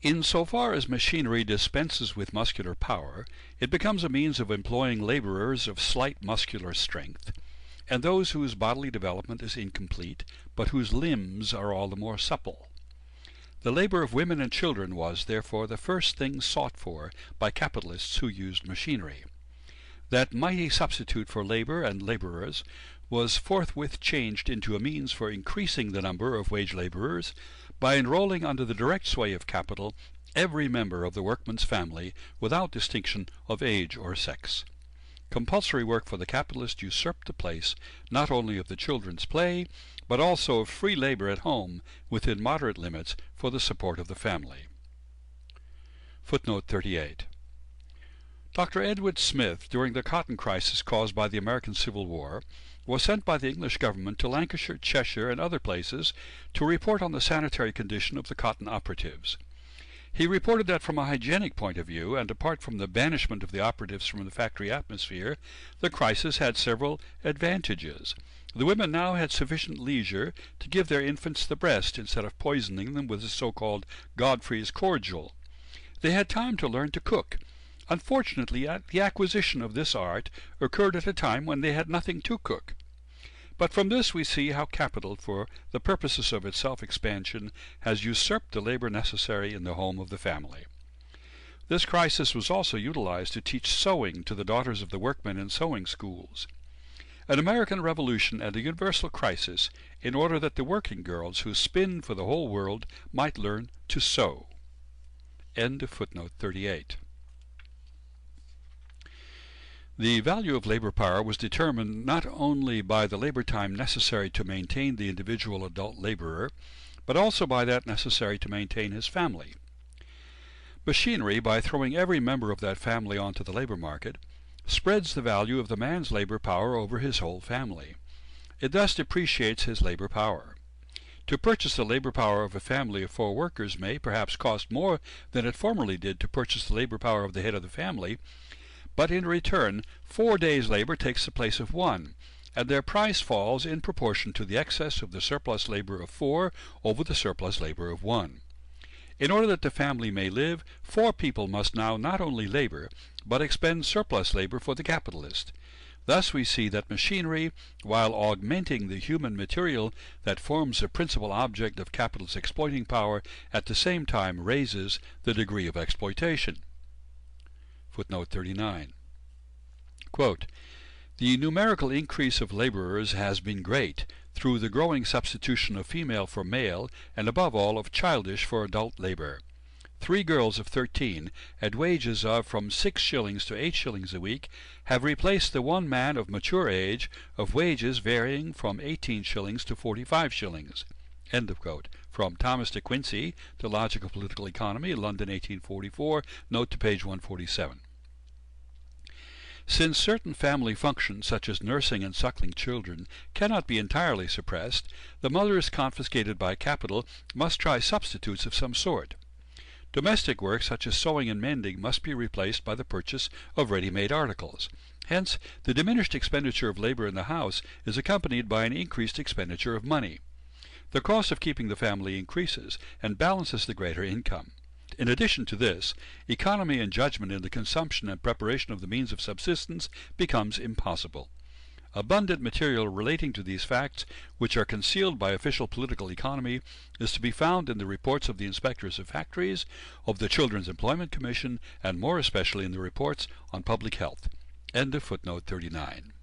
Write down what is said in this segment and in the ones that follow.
Insofar as machinery dispenses with muscular power, it becomes a means of employing laborers of slight muscular strength, and those whose bodily development is incomplete, but whose limbs are all the more supple. The labor of women and children was, therefore, the first thing sought for by capitalists who used machinery. That mighty substitute for labor and laborers was forthwith changed into a means for increasing the number of wage laborers by enrolling under the direct sway of capital every member of the workman's family without distinction of age or sex. Compulsory work for the capitalist usurped the place not only of the children's play, but also of free labor at home within moderate limits for the support of the family. Footnote 38. Dr. Edward Smith, during the cotton crisis caused by the American Civil War, was sent by the English government to Lancashire, Cheshire, and other places to report on the sanitary condition of the cotton operatives. He reported that from a hygienic point of view, and apart from the banishment of the operatives from the factory atmosphere, the crisis had several advantages. The women now had sufficient leisure to give their infants the breast instead of poisoning them with the so-called Godfrey's cordial. They had time to learn to cook. Unfortunately, the acquisition of this art occurred at a time when they had nothing to cook. But from this we see how capital, for the purposes of its self-expansion, has usurped the labor necessary in the home of the family. This crisis was also utilized to teach sewing to the daughters of the workmen in sewing schools. An American Revolution and a universal crisis, in order that the working girls who spin for the whole world might learn to sew. End of footnote 38. The value of labor power was determined not only by the labor time necessary to maintain the individual adult laborer, but also by that necessary to maintain his family. Machinery, by throwing every member of that family onto the labor market, spreads the value of the man's labor power over his whole family. It thus depreciates his labor power. To purchase the labor power of a family of 4 workers may perhaps cost more than it formerly did to purchase the labor power of the head of the family, but in return 4 days' labor takes the place of 1, and their price falls in proportion to the excess of the surplus labor of 4 over the surplus labor of 1. In order that the family may live, 4 people must now not only labor, but expend surplus labor for the capitalist. Thus we see that machinery, while augmenting the human material that forms the principal object of capital's exploiting power, at the same time raises the degree of exploitation. Footnote 39. Quote, "The numerical increase of laborers has been great, through the growing substitution of female for male, and above all of childish for adult labor. 3 girls of 13, at wages of from 6 shillings to 8 shillings a week, have replaced the 1 man of mature age, of wages varying from 18 shillings to 45 shillings. End of quote. From Thomas de Quincey, The Logic of Political Economy, London 1844, note to page 147. Since certain family functions, such as nursing and suckling children, cannot be entirely suppressed, the mothers confiscated by capital must try substitutes of some sort. Domestic work, such as sewing and mending, must be replaced by the purchase of ready-made articles. Hence, the diminished expenditure of labor in the house is accompanied by an increased expenditure of money. The cost of keeping the family increases, and balances the greater income. In addition to this, economy and judgment in the consumption and preparation of the means of subsistence becomes impossible. Abundant material relating to these facts, which are concealed by official political economy, is to be found in the reports of the inspectors of factories, of the Children's Employment Commission, and more especially in the reports on public health. End of footnote 39.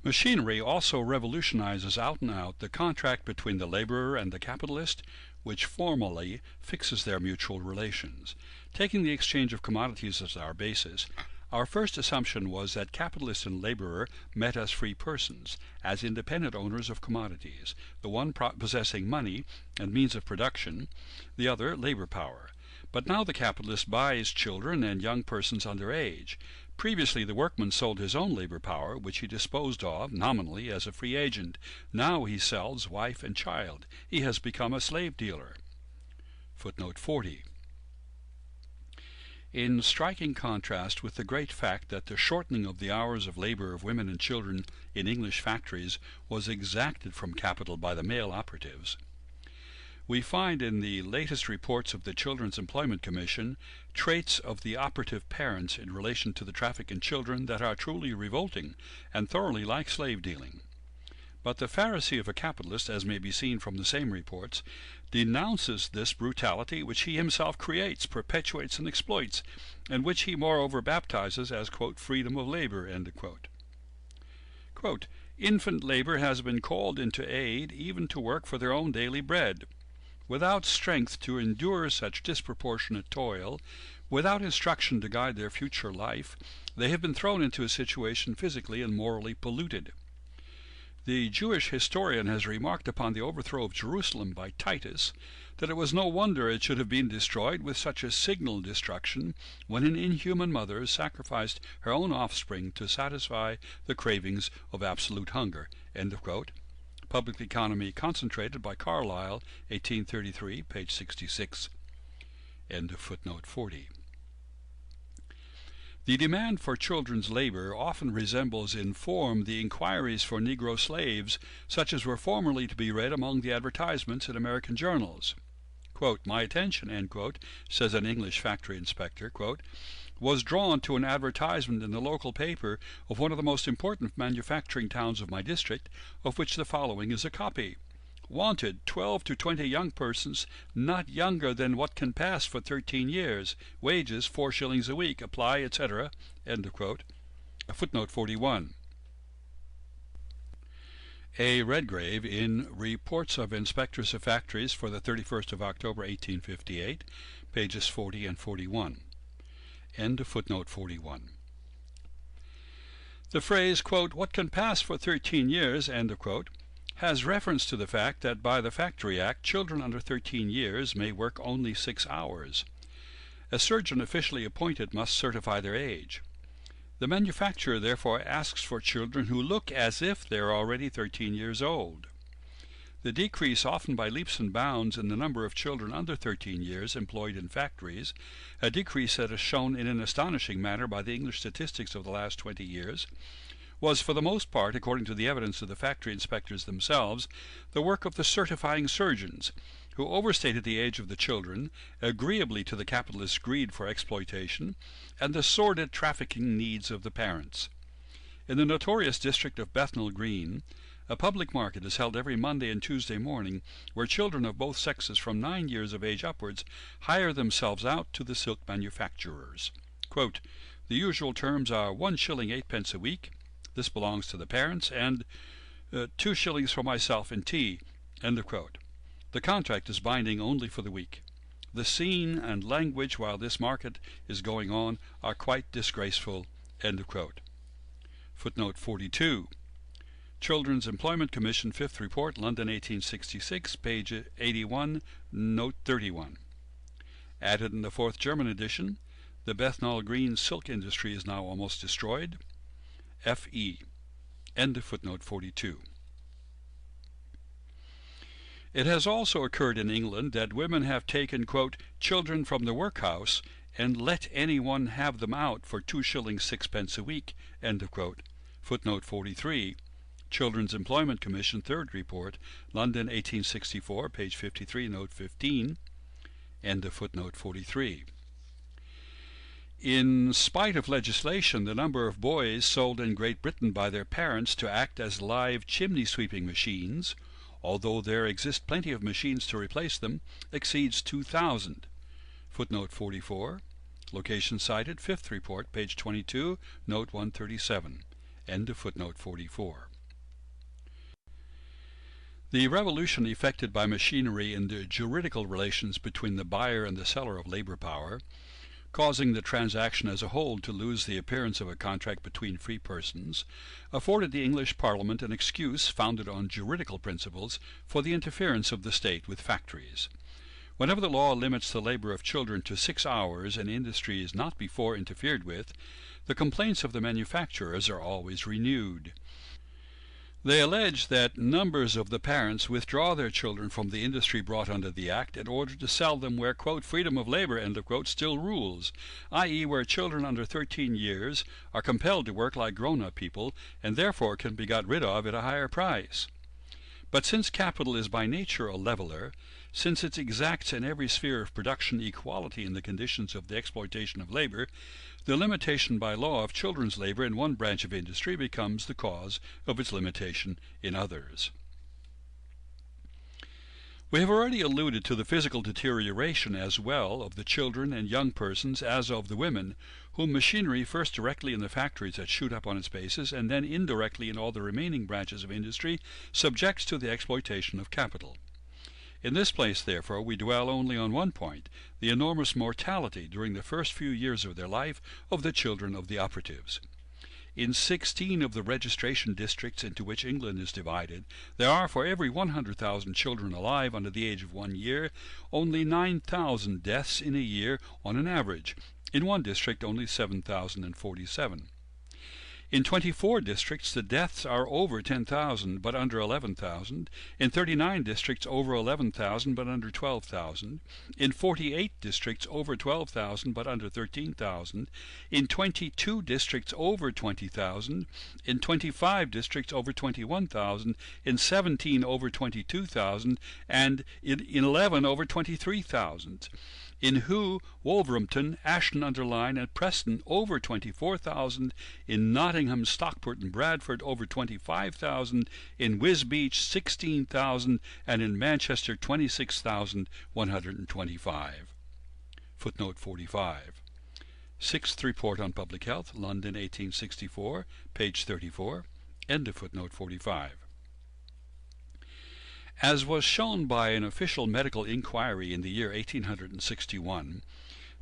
Machinery also revolutionizes out and out the contract between the laborer and the capitalist, which formally fixes their mutual relations. Taking the exchange of commodities as our basis, our first assumption was that capitalist and laborer met as free persons, as independent owners of commodities, the one possessing money and means of production, the other labor power. But now the capitalist buys children and young persons under age. Previously the workman sold his own labor power, which he disposed of, nominally, as a free agent. Now he sells wife and child. He has become a slave dealer. Footnote 40. In striking contrast with the great fact that the shortening of the hours of labor of women and children in English factories was exacted from capital by the male operatives, we find in the latest reports of the Children's Employment Commission traits of the operative parents in relation to the traffic in children that are truly revolting and thoroughly like slave dealing. But the Pharisee of a capitalist, as may be seen from the same reports, denounces this brutality which he himself creates, perpetuates, and exploits, and which he moreover baptizes as, quote, freedom of labor, end quote. Quote, infant labor has been called into aid even to work for their own daily bread. Without strength to endure such disproportionate toil, without instruction to guide their future life, they have been thrown into a situation physically and morally polluted. The Jewish historian has remarked upon the overthrow of Jerusalem by Titus that it was no wonder it should have been destroyed with such a signal destruction when an inhuman mother sacrificed her own offspring to satisfy the cravings of absolute hunger. End of quote. Public Economy Concentrated by Carlyle, 1833, page 66. End of footnote 40. The demand for children's labor often resembles in form the inquiries for Negro slaves, such as were formerly to be read among the advertisements in American journals. Quote, my attention, end quote, says an English factory inspector, quote, was drawn to an advertisement in the local paper of one of the most important manufacturing towns of my district, of which the following is a copy. Wanted 12 to 20 young persons not younger than what can pass for 13 years. Wages 4 shillings a week. Apply, etc. End of quote. Footnote 41. A. Redgrave in Reports of Inspectors of Factories for the 31st of October 1858, pages 40 and 41. End of footnote 41. The phrase, quote, what can pass for 13 years, end of quote, has reference to the fact that by the Factory Act, children under 13 years may work only 6 hours. A surgeon officially appointed must certify their age. The manufacturer therefore asks for children who look as if they are already 13 years old. The decrease, often by leaps and bounds, in the number of children under 13 years employed in factories, a decrease that is shown in an astonishing manner by the English statistics of the last 20 years, was for the most part, according to the evidence of the factory inspectors themselves, the work of the certifying surgeons, who overstated the age of the children, agreeably to the capitalist's greed for exploitation, and the sordid trafficking needs of the parents. In the notorious district of Bethnal Green, a public market is held every Monday and Tuesday morning, where children of both sexes from 9 years of age upwards hire themselves out to the silk manufacturers. Quote, the usual terms are 1 shilling 8 a week, this belongs to the parents, and 2 shillings for myself in tea, end of quote. The contract is binding only for the week. The scene and language while this market is going on are quite disgraceful, end of quote. Footnote 42. Children's Employment Commission, 5th Report, London, 1866, page 81, note 31. Added in the 4th German edition, the Bethnal Green silk industry is now almost destroyed. F.E. End of footnote 42. It has also occurred in England that women have taken, quote, children from the workhouse and let anyone have them out for 2 shillings 6 a week, end of quote. Footnote 43. Children's Employment Commission, 3rd Report, London, 1864, page 53, note 15, end of footnote 43. In spite of legislation, the number of boys sold in Great Britain by their parents to act as live chimney-sweeping machines, although there exist plenty of machines to replace them, exceeds 2,000. Footnote 44. Location cited, 5th Report, page 22, note 137. End of footnote 44. The revolution effected by machinery in the juridical relations between the buyer and the seller of labor power, causing the transaction as a whole to lose the appearance of a contract between free persons, afforded the English Parliament an excuse founded on juridical principles for the interference of the state with factories. Whenever the law limits the labor of children to 6 hours and industry is not before interfered with, the complaints of the manufacturers are always renewed. They allege that numbers of the parents withdraw their children from the industry brought under the Act in order to sell them where, quote, freedom of labor, end of quote, still rules, i.e. where children under 13 years are compelled to work like grown-up people and therefore can be got rid of at a higher price. But since capital is by nature a leveler, since it exacts in every sphere of production equality in the conditions of the exploitation of labor, the limitation by law of children's labor in one branch of industry becomes the cause of its limitation in others. We have already alluded to the physical deterioration as well of the children and young persons as of the women, whom machinery, first directly in the factories that shoot up on its bases, and then indirectly in all the remaining branches of industry, subjects to the exploitation of capital. In this place, therefore, we dwell only on one point, the enormous mortality during the first few years of their life of the children of the operatives. In 16 of the registration districts into which England is divided, there are for every 100,000 children alive under the age of 1 year, only 9,000 deaths in a year on an average. In one district, only 7,047. In 24 districts, the deaths are over 10,000 but under 11,000. In 39 districts, over 11,000 but under 12,000. In 48 districts, over 12,000 but under 13,000. In 22 districts, over 20,000. In 25 districts, over 21,000. In 17, over 22,000. And in 11, over 23,000. In Wolverhampton, Ashton-under-Lyne and Preston over 24,000, in Nottingham, Stockport and Bradford over 25,000, in Wisbech 16,000, and in Manchester 26,125. Footnote 45. Sixth Report on Public Health, London 1864, page 34, end of footnote 45. As was shown by an official medical inquiry in the year 1861,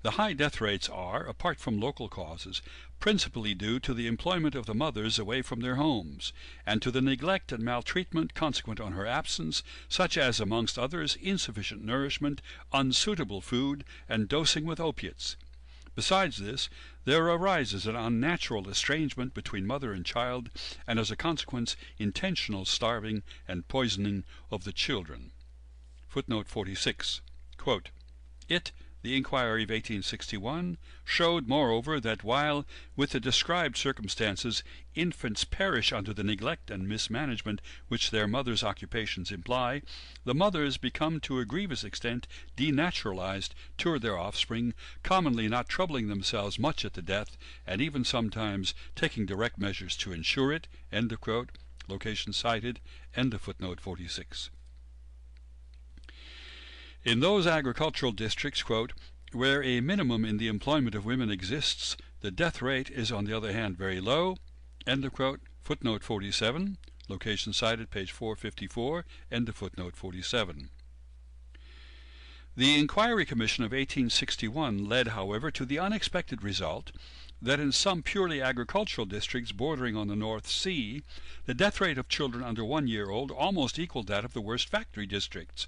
the high death rates are, apart from local causes, principally due to the employment of the mothers away from their homes, and to the neglect and maltreatment consequent on her absence, such as, amongst others, insufficient nourishment, unsuitable food, and dosing with opiates. Besides this, there arises an unnatural estrangement between mother and child, and as a consequence intentional starving and poisoning of the children. Footnote 46. Quote, the inquiry of 1861 showed, moreover, that while, with the described circumstances, infants perish under the neglect and mismanagement which their mothers' occupations imply, the mothers become to a grievous extent denaturalized toward their offspring, commonly not troubling themselves much at the death, and even sometimes taking direct measures to ensure it. End of quote. Location cited. End of footnote 46. In those agricultural districts, quote, where a minimum in the employment of women exists, the death rate is on the other hand very low. End of quote. Footnote 47. Location cited, page 454. End of footnote 47. The Inquiry Commission of 1861 led, however, to the unexpected result that in some purely agricultural districts bordering on the North Sea, the death rate of children under 1 year old almost equaled that of the worst factory districts.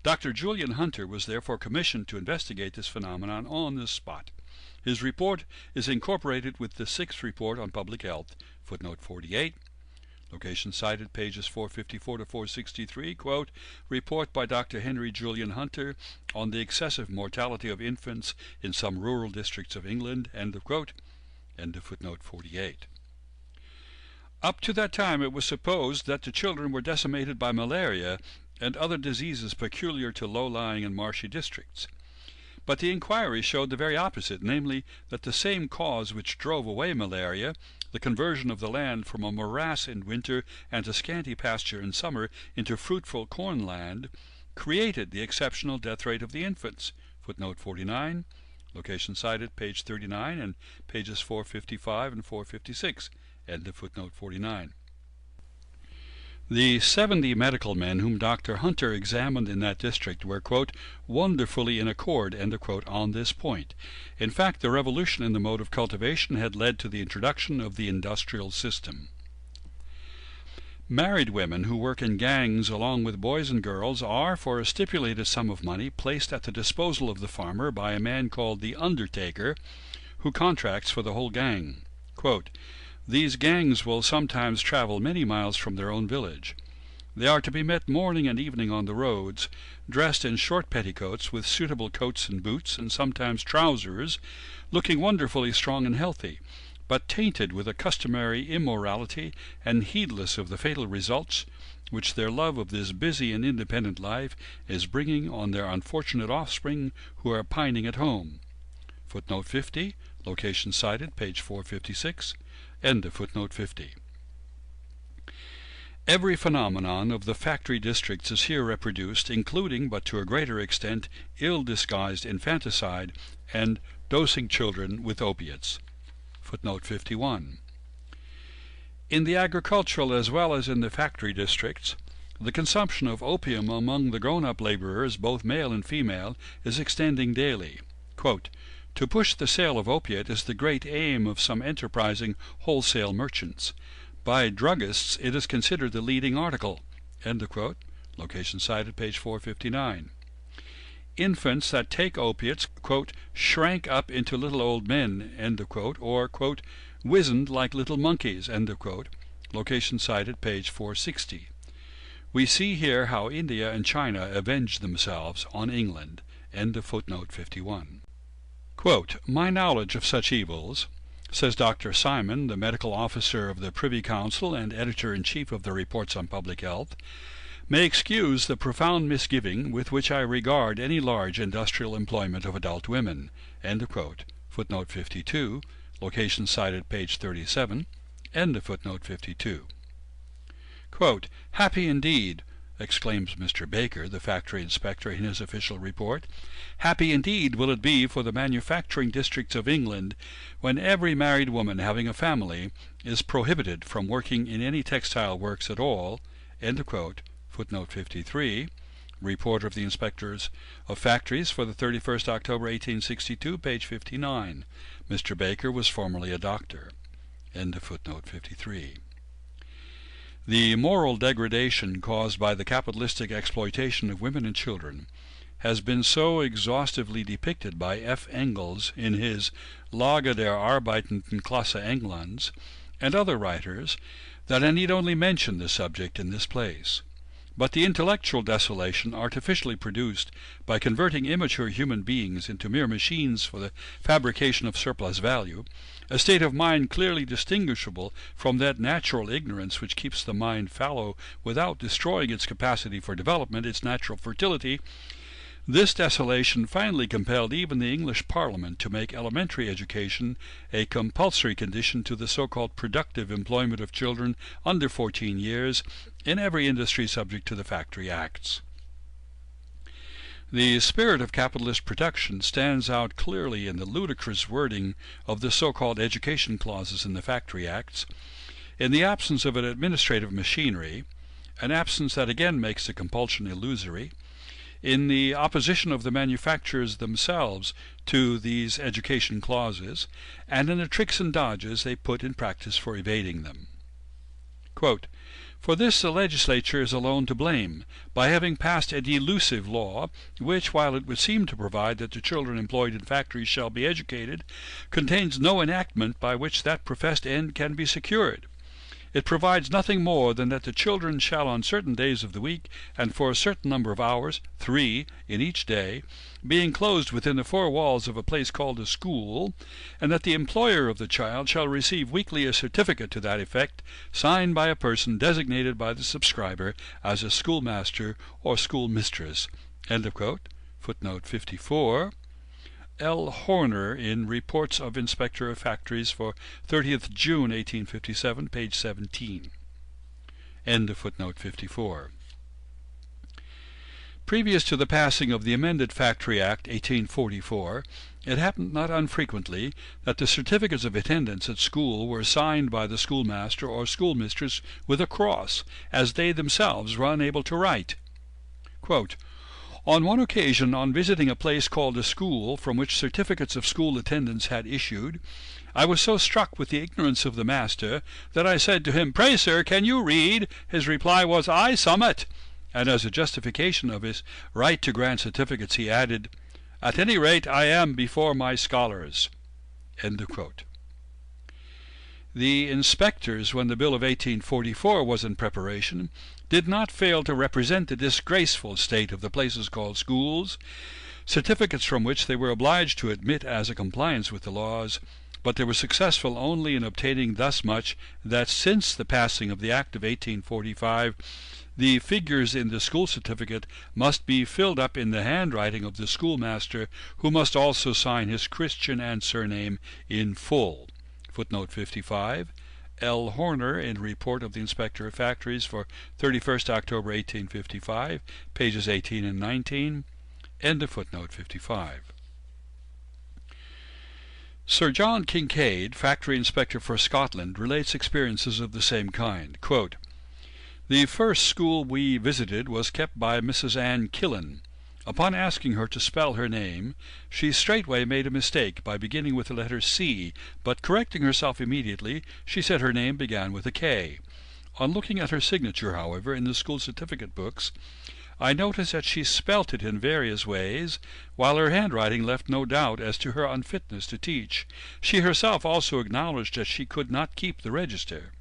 Dr. Julian Hunter was therefore commissioned to investigate this phenomenon on the spot. His report is incorporated with the Sixth Report on Public Health, footnote 48. Location cited, pages 454 to 463, quote, report by Dr. Henry Julian Hunter on the excessive mortality of infants in some rural districts of England, end of quote, end of footnote 48. Up to that time it was supposed that the children were decimated by malaria and other diseases peculiar to low-lying and marshy districts. But the inquiry showed the very opposite, namely, that the same cause which drove away malaria, the conversion of the land from a morass in winter and to scanty pasture in summer into fruitful corn land, created the exceptional death rate of the infants. Footnote 49, location cited, page 39 and pages 455 and 456, end of footnote 49. The 70 medical men whom Dr. Hunter examined in that district were, quote, wonderfully in accord, end of quote, on this point. In fact, the revolution in the mode of cultivation had led to the introduction of the industrial system. Married women who work in gangs along with boys and girls are, for a stipulated sum of money, placed at the disposal of the farmer by a man called the undertaker, who contracts for the whole gang. Quote, these gangs will sometimes travel many miles from their own village. They are to be met morning and evening on the roads, dressed in short petticoats with suitable coats and boots, and sometimes trousers, looking wonderfully strong and healthy. but tainted with a customary immorality and heedless of the fatal results which their love of this busy and independent life is bringing on their unfortunate offspring who are pining at home. Footnote 50, location cited, page 456, end of footnote 50. Every phenomenon of the factory districts is here reproduced, including, but to a greater extent, ill-disguised infanticide and dosing children with opiates. Footnote 51. In the agricultural as well as in the factory districts, the consumption of opium among the grown-up laborers, both male and female, is extending daily. Quote, "To push the sale of opiate is the great aim of some enterprising wholesale merchants. By druggists it is considered the leading article." End of quote. Location cited, page 459. Infants that take opiates, quote, "shrank up into little old men," end of quote, or, quote, "wizened like little monkeys," end of quote. Location cited, page 460. We see here how India and China avenged themselves on England. End of footnote 51. Quote, "My knowledge of such evils," says Dr. Simon, the medical officer of the Privy Council and editor-in-chief of the Reports on Public Health, "may excuse the profound misgiving with which I regard any large industrial employment of adult women." End of quote. Footnote 52, location cited, page 37, end of footnote 52. Quote, "Happy indeed," exclaims Mr. Baker, the factory inspector, in his official report, "happy indeed will it be for the manufacturing districts of England when every married woman having a family is prohibited from working in any textile works at all." End of quote. Footnote 53, report of the inspectors of factories for the 31st October 1862, page 59. Mr. Baker was formerly a doctor. End of footnote 53. The moral degradation caused by the capitalistic exploitation of women and children has been so exhaustively depicted by F. Engels in his Lage der arbeitenden Klasse Englands and other writers that I need only mention the subject in this place. But the intellectual desolation artificially produced by converting immature human beings into mere machines for the fabrication of surplus value, a state of mind clearly distinguishable from that natural ignorance which keeps the mind fallow without destroying its capacity for development, its natural fertility, this desolation finally compelled even the English Parliament to make elementary education a compulsory condition to the so-called productive employment of children under 14 years in every industry subject to the Factory Acts. The spirit of capitalist production stands out clearly in the ludicrous wording of the so-called education clauses in the Factory Acts, in the absence of an administrative machinery, an absence that again makes the compulsion illusory, in the opposition of the manufacturers themselves to these education clauses, and in the tricks and dodges they put in practice for evading them. Quote, "For this the legislature is alone to blame, by having passed a delusive law, which, while it would seem to provide that the children employed in factories shall be educated, contains no enactment by which that professed end can be secured. It provides nothing more than that the children shall on certain days of the week, and for a certain number of hours, 3 in each day, be enclosed within the 4 walls of a place called a school, and that the employer of the child shall receive weekly a certificate to that effect, signed by a person designated by the subscriber as a schoolmaster or schoolmistress." End of quote. Footnote 54. L. Horner in Reports of Inspector of Factories for 30th June 1857, page 17. End of footnote 54. Previous to the passing of the amended Factory Act 1844, it happened not unfrequently that the certificates of attendance at school were signed by the schoolmaster or schoolmistress with a cross, as they themselves were unable to write. Quote, "On one occasion, on visiting a place called a school, from which certificates of school attendance had issued, I was so struck with the ignorance of the master that I said to him, 'Pray, sir, can you read?' His reply was, 'Aye, summat,' and as a justification of his right to grant certificates he added, 'At any rate I am before my scholars.'" End of quote. The inspectors, when the bill of 1844 was in preparation, did not fail to represent the disgraceful state of the places called schools, certificates from which they were obliged to admit as a compliance with the laws, but they were successful only in obtaining thus much, that since the passing of the Act of 1845, the figures in the school certificate must be filled up in the handwriting of the schoolmaster, who must also sign his Christian and surname in full. Footnote 55. L. Horner, in Report of the Inspector of Factories for 31st October 1855, pages 18 and 19, end of footnote 55. Sir John Kincaid, factory inspector for Scotland, relates experiences of the same kind. Quote, "The first school we visited was kept by Mrs. Ann Killen. Upon asking her to spell her name, she straightway made a mistake by beginning with the letter C, but correcting herself immediately, she said her name began with a K. On looking at her signature, however, in the school certificate books, I noticed that she spelt it in various ways, while her handwriting left no doubt as to her unfitness to teach. She herself also acknowledged that she could not keep the register.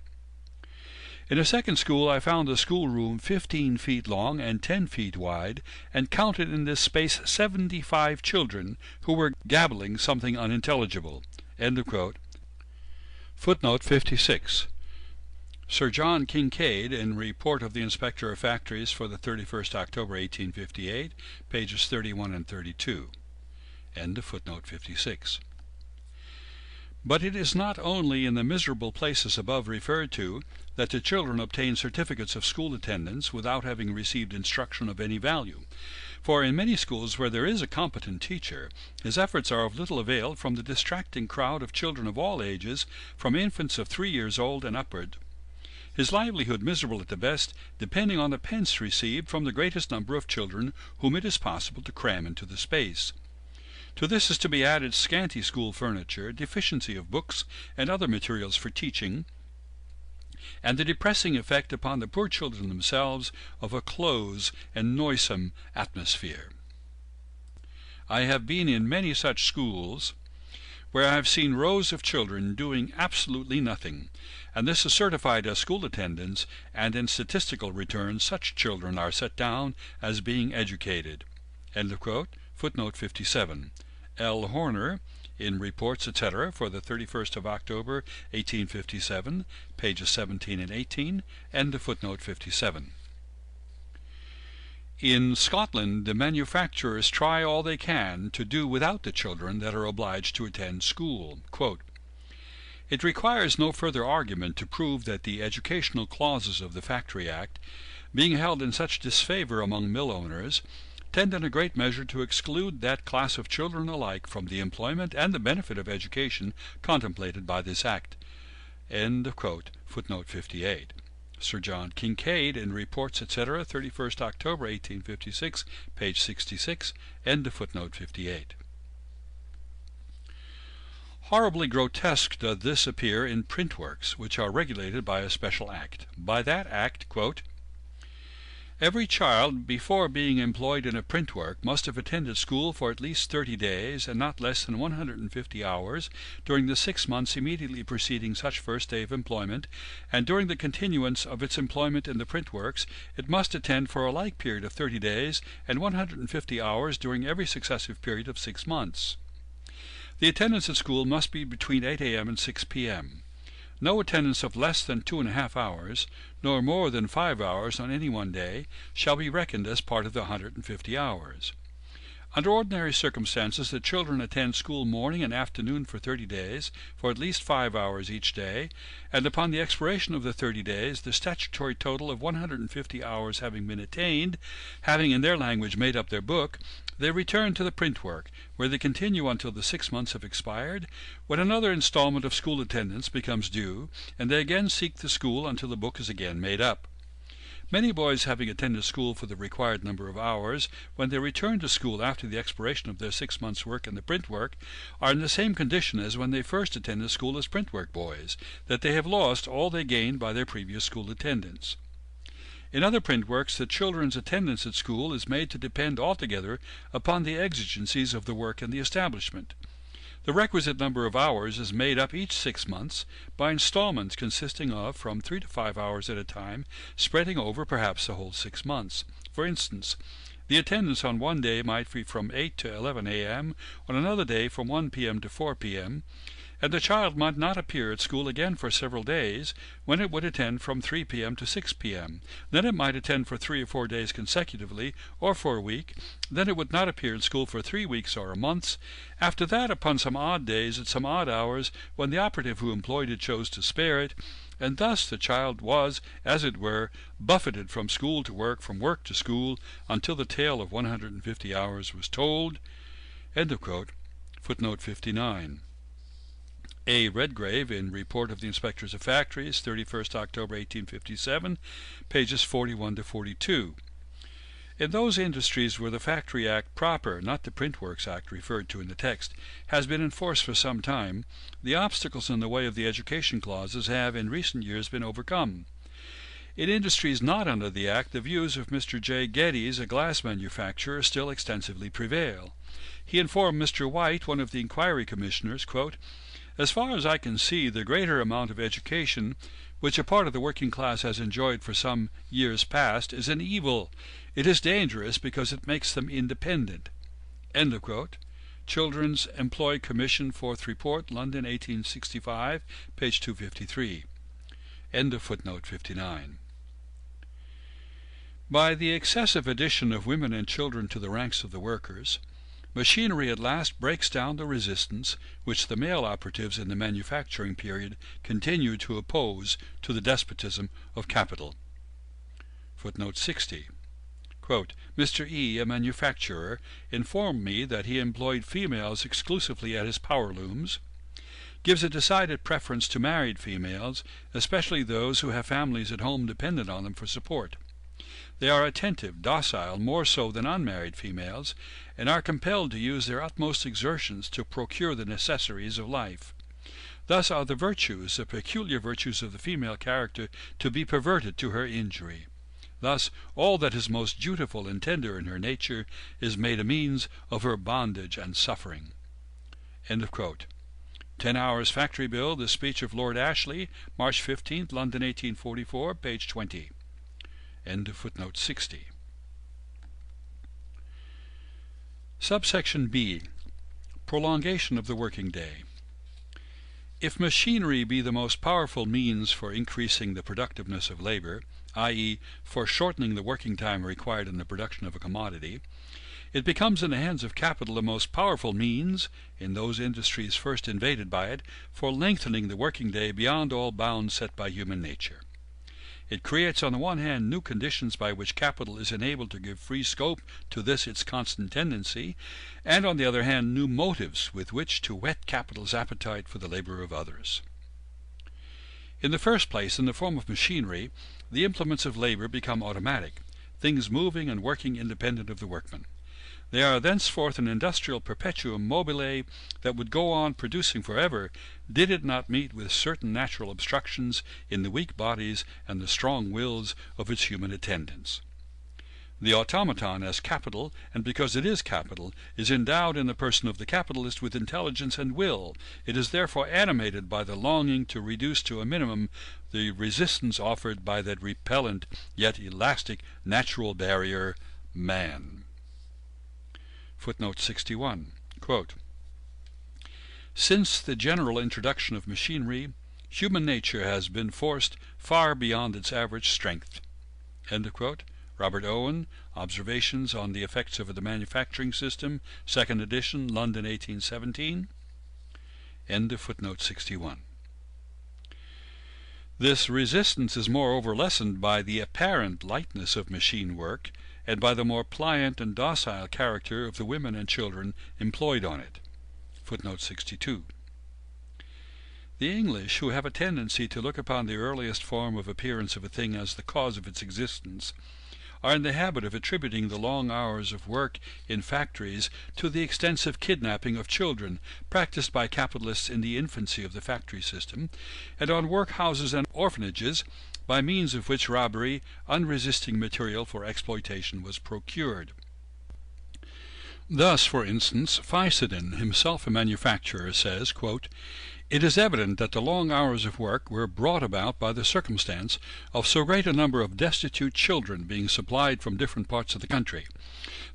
In a second school I found the schoolroom 15 feet long and 10 feet wide, and counted in this space 75 children, who were gabbling something unintelligible." End of quote. Footnote 56. Sir John Kincaid, in Report of the Inspector of Factories for the 31st October 1858, pages 31 and 32. End of footnote 56. But it is not only in the miserable places above referred to that the children obtain certificates of school attendance without having received instruction of any value, for in many schools where there is a competent teacher, his efforts are of little avail from the distracting crowd of children of all ages, from infants of 3 years old and upward. His livelihood miserable at the best, depending on the pence received from the greatest number of children whom it is possible to cram into the space. To this is to be added scanty school furniture, deficiency of books and other materials for teaching, and the depressing effect upon the poor children themselves of a close and noisome atmosphere. I have been in many such schools, where I have seen rows of children doing absolutely nothing, and this is certified as school attendance, and in statistical returns such children are set down as being educated. End of quote. Footnote 57. L. Horner, in Reports, etc., for the 31st of October, 1857, pages 17 and 18, end of footnote 57. In Scotland, the manufacturers try all they can to do without the children that are obliged to attend school. Quote, "It requires no further argument to prove that the educational clauses of the Factory Act, being held in such disfavour among mill owners, tend in a great measure to exclude that class of children alike from the employment and the benefit of education contemplated by this Act." End of quote. Footnote 58. Sir John Kincaid, in Reports, etc., 31st October 1856, page 66, end of footnote 58. Horribly grotesque does this appear in print works, which are regulated by a special act. By that act, quote, "Every child, before being employed in a print work, must have attended school for at least 30 days, and not less than 150 hours, during the 6 months immediately preceding such first day of employment, and during the continuance of its employment in the print works, it must attend for a like period of 30 days, and 150 hours during every successive period of 6 months. The attendance at school must be between 8 a.m. and 6 p.m. No attendance of less than 2½ hours, nor more than 5 hours on any one day, shall be reckoned as part of the 150 hours. Under ordinary circumstances, the children attend school morning and afternoon for 30 days, for at least 5 hours each day, and upon the expiration of the 30 days, the statutory total of 150 hours having been attained, having in their language made up their book, they return to the print work, where they continue until the 6 months have expired, when another installment of school attendance becomes due, and they again seek the school until the book is again made up. Many boys, having attended school for the required number of hours, when they return to school after the expiration of their 6 months' work in the print work, are in the same condition as when they first attended school as print work boys, that they have lost all they gained by their previous school attendance. In other print works, the children's attendance at school is made to depend altogether upon the exigencies of the work and the establishment. The requisite number of hours is made up each 6 months by installments consisting of from 3 to 5 hours at a time, spreading over perhaps the whole 6 months. For instance, the attendance on one day might be from 8 to 11 a.m., on another day from 1 p.m. to 4 p.m., and the child might not appear at school again for several days, when it would attend from 3 p.m. to 6 p.m. Then it might attend for 3 or 4 days consecutively, or for a week. Then it would not appear at school for 3 weeks or a month. After that, upon some odd days, at some odd hours, when the operative who employed it chose to spare it, and thus the child was, as it were, buffeted from school to work, from work to school, until the tale of 150 hours was told. End of quote. Footnote 59. A. Redgrave, in Report of the Inspectors of Factories, 31st October 1857, pages 41 to 42. In those industries where the Factory Act proper, not the Print Works Act referred to in the text, has been in force for some time, the obstacles in the way of the education clauses have in recent years been overcome. In industries not under the Act, the views of Mr. J. Geddes, a glass manufacturer, still extensively prevail. He informed Mr. White, one of the inquiry commissioners, quote, "As far as I can see, the greater amount of education, which a part of the working class has enjoyed for some years past, is an evil. It is dangerous because it makes them independent." End of quote. Children's Employ Commission, 4th Report, London, 1865, page 253. End of footnote 59. By the excessive addition of women and children to the ranks of the workers, machinery at last breaks down the resistance which the male operatives in the manufacturing period continued to oppose to the despotism of capital. Footnote 60. Quote, "Mr. E., a manufacturer, informed me that he employed females exclusively at his power looms, gives a decided preference to married females, especially those who have families at home dependent on them for support. They are attentive, docile, more so than unmarried females, and are compelled to use their utmost exertions to procure the necessaries of life. Thus are the virtues, the peculiar virtues of the female character, to be perverted to her injury. Thus all that is most dutiful and tender in her nature is made a means of her bondage and suffering." End of quote. 10 Hours Factory Bill, the speech of Lord Ashley, March 15, London, 1844, page 20. End of footnote 60. Subsection B. Prolongation of the working day. If machinery be the most powerful means for increasing the productiveness of labor, i.e., for shortening the working time required in the production of a commodity, it becomes in the hands of capital the most powerful means, in those industries first invaded by it, for lengthening the working day beyond all bounds set by human nature. It creates on the one hand new conditions by which capital is enabled to give free scope to this its constant tendency, and on the other hand new motives with which to whet capital's appetite for the labor of others. In the first place, in the form of machinery, the implements of labor become automatic, things moving and working independent of the workman. They are thenceforth an industrial perpetuum mobile that would go on producing forever, did it not meet with certain natural obstructions in the weak bodies and the strong wills of its human attendants. The automaton as capital, and because it is capital, is endowed in the person of the capitalist with intelligence and will. It is therefore animated by the longing to reduce to a minimum the resistance offered by that repellent yet elastic natural barrier, man. Footnote 61. Quote, "Since the general introduction of machinery, human nature has been forced far beyond its average strength." End of quote. Robert Owen, Observations on the Effects of the Manufacturing System, 2nd edition, London, 1817. End of footnote 61. This resistance is moreover lessened by the apparent lightness of machine work, and by the more pliant and docile character of the women and children employed on it. Footnote 62. The English, who have a tendency to look upon the earliest form of appearance of a thing as the cause of its existence, are in the habit of attributing the long hours of work in factories to the extensive kidnapping of children practiced by capitalists in the infancy of the factory system, and on workhouses and orphanages, by means of which robbery, unresisting material for exploitation was procured. Thus, for instance, Feisedin, himself a manufacturer, says, quote, "It is evident that the long hours of work were brought about by the circumstance of so great a number of destitute children being supplied from different parts of the country.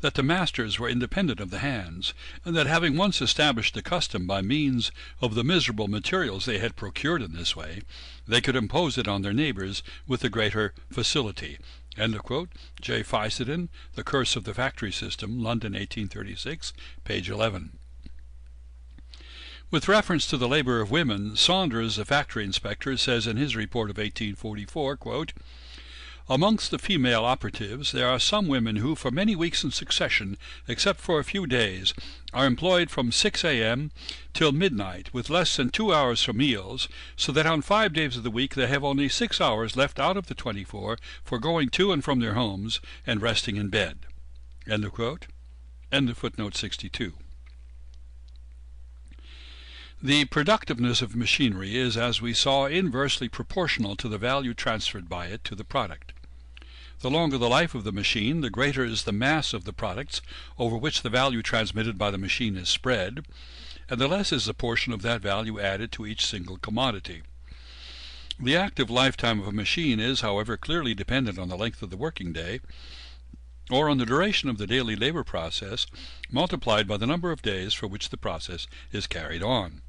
that the masters were independent of the hands, and that having once established the custom by means of the miserable materials they had procured in this way, they could impose it on their neighbours with the greater facility. End of quote. J. Fissenden, The Curse of the Factory System, London, 1836, page 11. With reference to the labour of women, Saunders, a factory inspector, says in his report of 1844, quote, "Amongst the female operatives there are some women who, for many weeks in succession, except for a few days, are employed from 6 a.m. till midnight, with less than 2 hours for meals, so that on 5 days of the week they have only 6 hours left out of the 24 for going to and from their homes and resting in bed." End of quote. End of footnote 62. The productiveness of machinery is, as we saw, inversely proportional to the value transferred by it to the product. The longer the life of the machine, the greater is the mass of the products over which the value transmitted by the machine is spread, and the less is the portion of that value added to each single commodity. The active lifetime of a machine is, however, clearly dependent on the length of the working day, or on the duration of the daily labor process, multiplied by the number of days for which the process is carried on.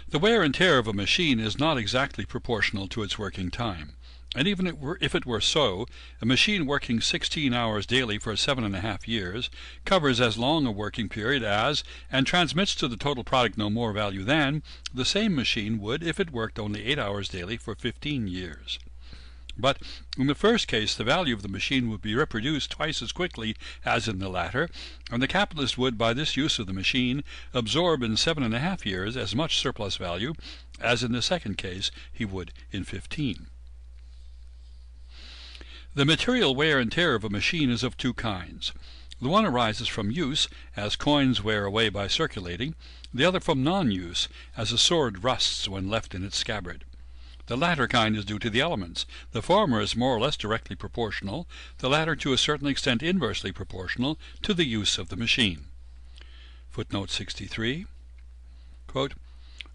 The wear and tear of a machine is not exactly proportional to its working time, and even if it were so, a machine working 16 hours daily for 7.5 years covers as long a working period as, and transmits to the total product no more value than, the same machine would if it worked only 8 hours daily for 15 years. But in the first case the value of the machine would be reproduced twice as quickly as in the latter, and the capitalist would, by this use of the machine, absorb in 7.5 years as much surplus value as in the second case he would in 15. The material wear and tear of a machine is of two kinds. The one arises from use, as coins wear away by circulating; the other from non-use, as a sword rusts when left in its scabbard. The latter kind is due to the elements. The former is more or less directly proportional, the latter to a certain extent inversely proportional to the use of the machine. Footnote 63. Quote,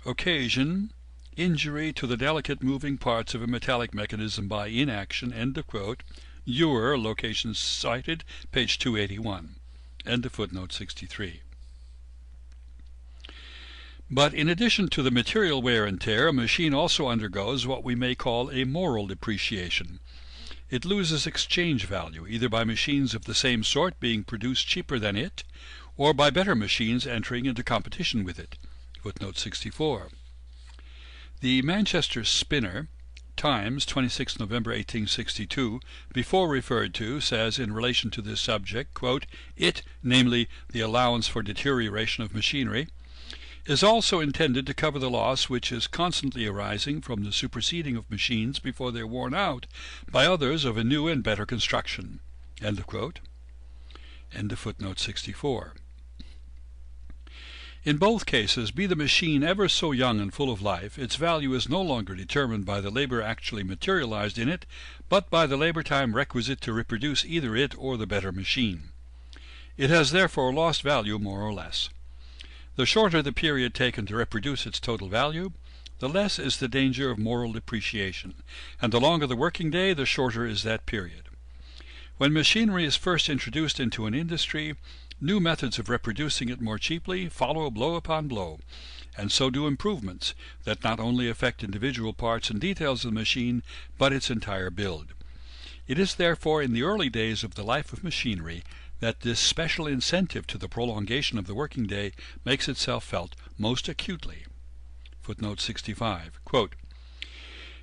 "Occasion, injury to the delicate moving parts of a metallic mechanism by inaction." End of quote. Ewer, location cited, page 281. End of footnote 63. But in addition to the material wear and tear, a machine also undergoes what we may call a moral depreciation. It loses exchange value, either by machines of the same sort being produced cheaper than it, or by better machines entering into competition with it. Footnote 64. The Manchester spinner, Times, 26 November 1862, before referred to, says in relation to this subject, quote, "It, namely the allowance for deterioration of machinery, is also intended to cover the loss which is constantly arising from the superseding of machines before they are worn out by others of a new and better construction." End of quote. End of footnote 64. In both cases, be the machine ever so young and full of life, its value is no longer determined by the labor actually materialized in it, but by the labor time requisite to reproduce either it or the better machine. It has therefore lost value more or less. The shorter the period taken to reproduce its total value, the less is the danger of moral depreciation, and the longer the working day, the shorter is that period. When machinery is first introduced into an industry, new methods of reproducing it more cheaply follow blow upon blow, and so do improvements that not only affect individual parts and details of the machine, but its entire build. It is therefore in the early days of the life of machinery that this special incentive to the prolongation of the working day makes itself felt most acutely. Footnote 65. Quote,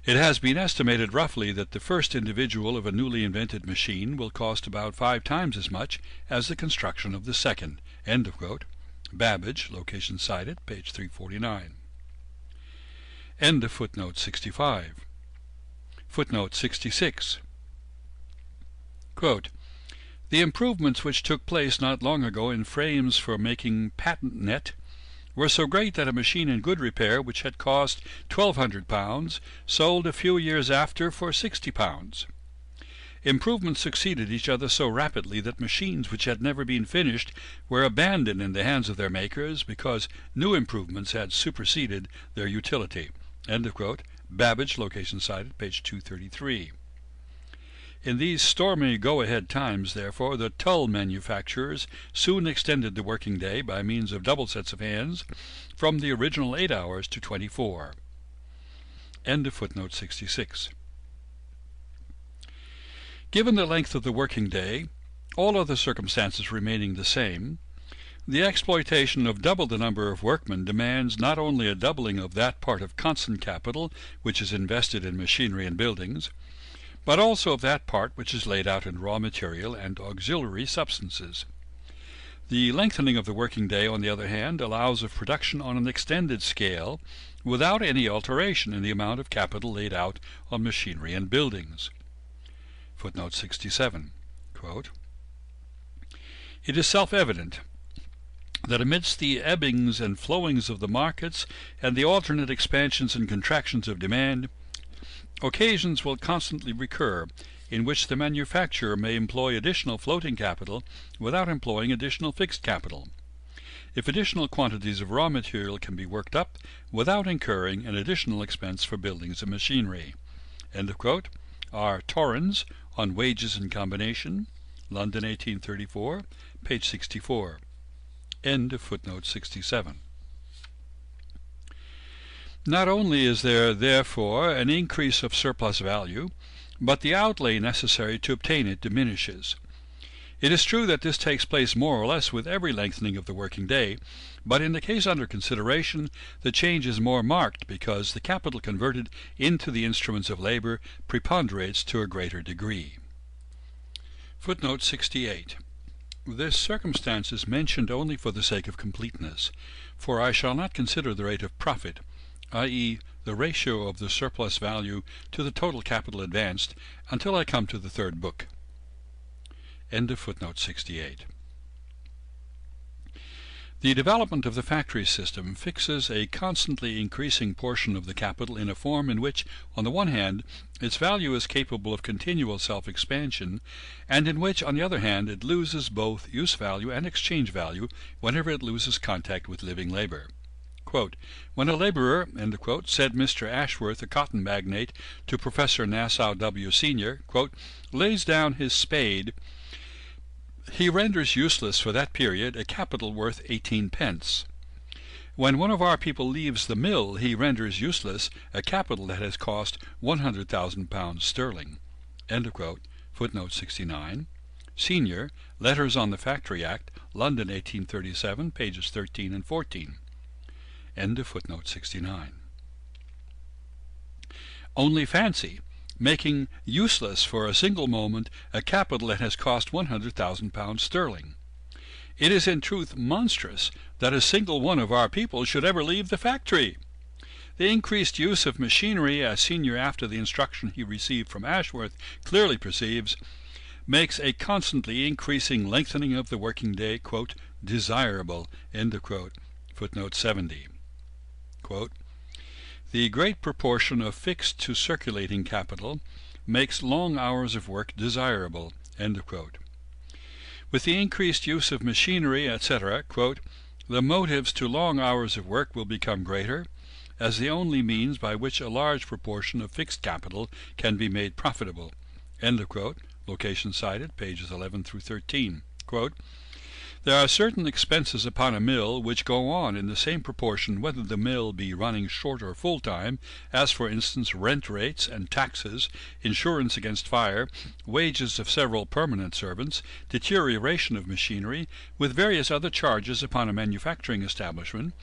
"It has been estimated roughly that the first individual of a newly invented machine will cost about 5 times as much as the construction of the second." End of quote. Babbage, location cited, page 349. End of footnote 65. Footnote 66. Quote, "The improvements which took place not long ago in frames for making patent net were so great that a machine in good repair which had cost £1,200 sold a few years after for £60. Improvements succeeded each other so rapidly that machines which had never been finished were abandoned in the hands of their makers because new improvements had superseded their utility." End of quote. Babbage, location cited, page 233. In these stormy go-ahead times, therefore, the tulle manufacturers soon extended the working day by means of double sets of hands from the original 8 hours to 24. End of footnote 66. Given the length of the working day, all other circumstances remaining the same, the exploitation of double the number of workmen demands not only a doubling of that part of constant capital which is invested in machinery and buildings, but also of that part which is laid out in raw material and auxiliary substances. The lengthening of the working day, on the other hand, allows of production on an extended scale without any alteration in the amount of capital laid out on machinery and buildings. Footnote 67. Quote, "It is self-evident that amidst the ebbings and flowings of the markets and the alternate expansions and contractions of demand, occasions will constantly recur in which the manufacturer may employ additional floating capital without employing additional fixed capital. If additional quantities of raw material can be worked up without incurring an additional expense for buildings and machinery." End of quote. R. Torrens, On Wages and Combination, London 1834, page 64. End of footnote 67. Not only is there, therefore, an increase of surplus value, but the outlay necessary to obtain it diminishes. It is true that this takes place more or less with every lengthening of the working day, but in the case under consideration the change is more marked because the capital converted into the instruments of labor preponderates to a greater degree. Footnote 68. This circumstance is mentioned only for the sake of completeness, for I shall not consider the rate of profit, i.e., the ratio of the surplus value to the total capital advanced, until I come to the third book. End of footnote 68. The development of the factory system fixes a constantly increasing portion of the capital in a form in which, on the one hand, its value is capable of continual self-expansion, and in which, on the other hand, it loses both use value and exchange value whenever it loses contact with living labor. Quote, "When a laborer," end quote, said Mr. Ashworth, a cotton magnate, to Professor Nassau W. Sr., quote, "lays down his spade, he renders useless for that period a capital worth 18 pence. When one of our people leaves the mill, he renders useless a capital that has cost £100,000 sterling." End of quote. Footnote 69. Senior, Letters on the Factory Act, London 1837, pages 13 and 14. End of footnote 69. Only fancy making useless for a single moment a capital that has cost £100,000 sterling. It is in truth monstrous that a single one of our people should ever leave the factory. The increased use of machinery, as Senior, after the instruction he received from Ashworth, clearly perceives, makes a constantly increasing lengthening of the working day, quote, "desirable," end of quote. Footnote 70. Quote, "The great proportion of fixed to circulating capital makes long hours of work desirable." End of quote. With the increased use of machinery, etc., quote, "the motives to long hours of work will become greater, as the only means by which a large proportion of fixed capital can be made profitable." End of quote. Location cited, pages 11 through 13. Quote, "There are certain expenses upon a mill which go on in the same proportion whether the mill be running short or full time, as for instance rent rates and taxes, insurance against fire, wages of several permanent servants, deterioration of machinery, with various other charges upon a manufacturing establishment,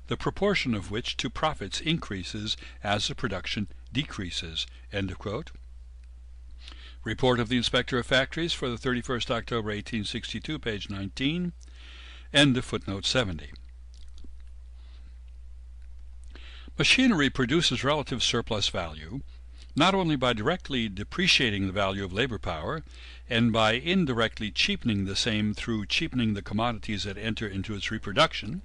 the proportion of which to profits increases as the production decreases." End of quote. Report of the Inspector of Factories for the 31st October 1862, page 19. End of footnote 70. Machinery produces relative surplus value, not only by directly depreciating the value of labor power, and by indirectly cheapening the same through cheapening the commodities that enter into its reproduction,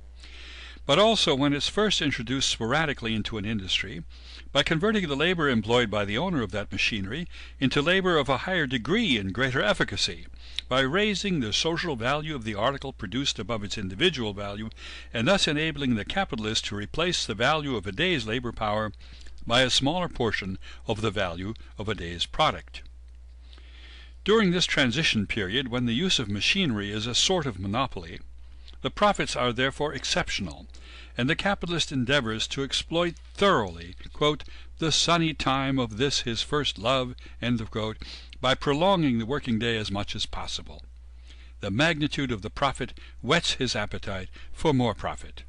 but also when it's first introduced sporadically into an industry, by converting the labor employed by the owner of that machinery into labor of a higher degree and greater efficacy, by raising the social value of the article produced above its individual value, and thus enabling the capitalist to replace the value of a day's labor power by a smaller portion of the value of a day's product. During this transition period, when the use of machinery is a sort of monopoly, the profits are therefore exceptional, and the capitalist endeavors to exploit thoroughly, "the sunny time of this his first love," by prolonging the working day as much as possible. The magnitude of the profit whets his appetite for more profit.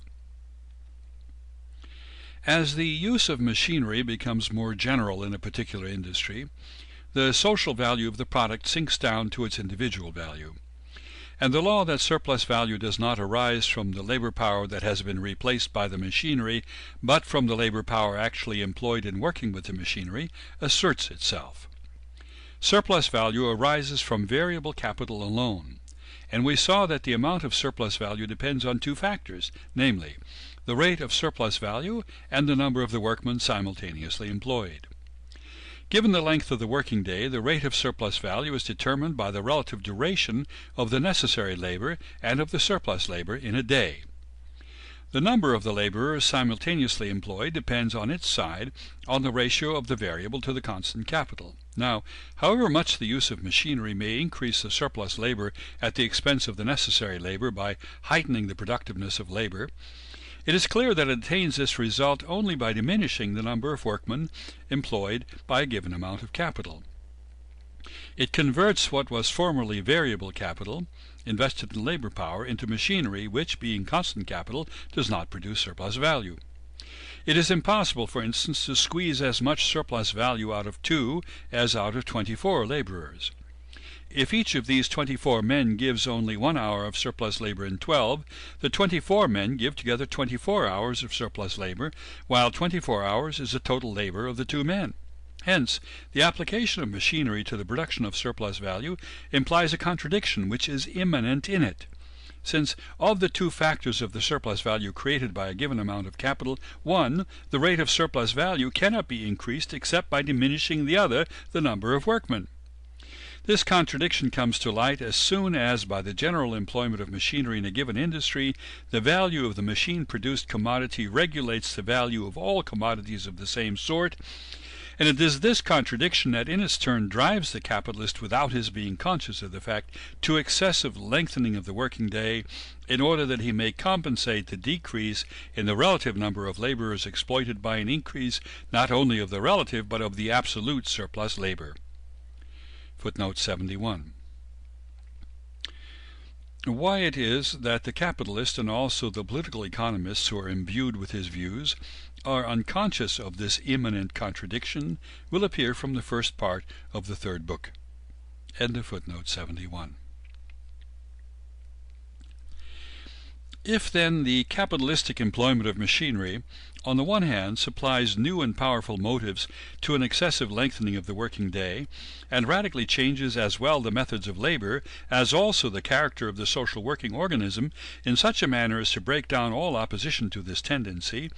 As the use of machinery becomes more general in a particular industry, the social value of the product sinks down to its individual value. And the law that surplus value does not arise from the labor power that has been replaced by the machinery, but from the labor power actually employed in working with the machinery, asserts itself. Surplus value arises from variable capital alone, and we saw that the amount of surplus value depends on two factors, namely, the rate of surplus value and the number of the workmen simultaneously employed. Given the length of the working day, the rate of surplus value is determined by the relative duration of the necessary labor and of the surplus labor in a day. The number of the laborers simultaneously employed depends on its side on the ratio of the variable to the constant capital. Now, however much the use of machinery may increase the surplus labor at the expense of the necessary labor by heightening the productiveness of labor, it is clear that it attains this result only by diminishing the number of workmen employed by a given amount of capital. It converts what was formerly variable capital, invested in labor power, into machinery which, being constant capital, does not produce surplus value. It is impossible, for instance, to squeeze as much surplus value out of 2 as out of 24 laborers. If each of these 24 men gives only 1 hour of surplus labor in 12, the 24 men give together 24 hours of surplus labor, while 24 hours is the total labor of the 2 men. Hence, the application of machinery to the production of surplus value implies a contradiction which is immanent in it, since of the two factors of the surplus value created by a given amount of capital, one, the rate of surplus value, cannot be increased except by diminishing the other, the number of workmen. This contradiction comes to light as soon as, by the general employment of machinery in a given industry, the value of the machine-produced commodity regulates the value of all commodities of the same sort, and it is this contradiction that in its turn drives the capitalist, without his being conscious of the fact, to excessive lengthening of the working day, in order that he may compensate the decrease in the relative number of laborers exploited by an increase not only of the relative but of the absolute surplus labor. Footnote 71. Why it is that the capitalist and also the political economists who are imbued with his views are unconscious of this immanent contradiction will appear from the first part of the third book. End of footnote 71. If then the capitalistic employment of machinery, on the one hand, supplies new and powerful motives to an excessive lengthening of the working day, and radically changes as well the methods of labor as also the character of the social working organism in such a manner as to break down all opposition to this tendency,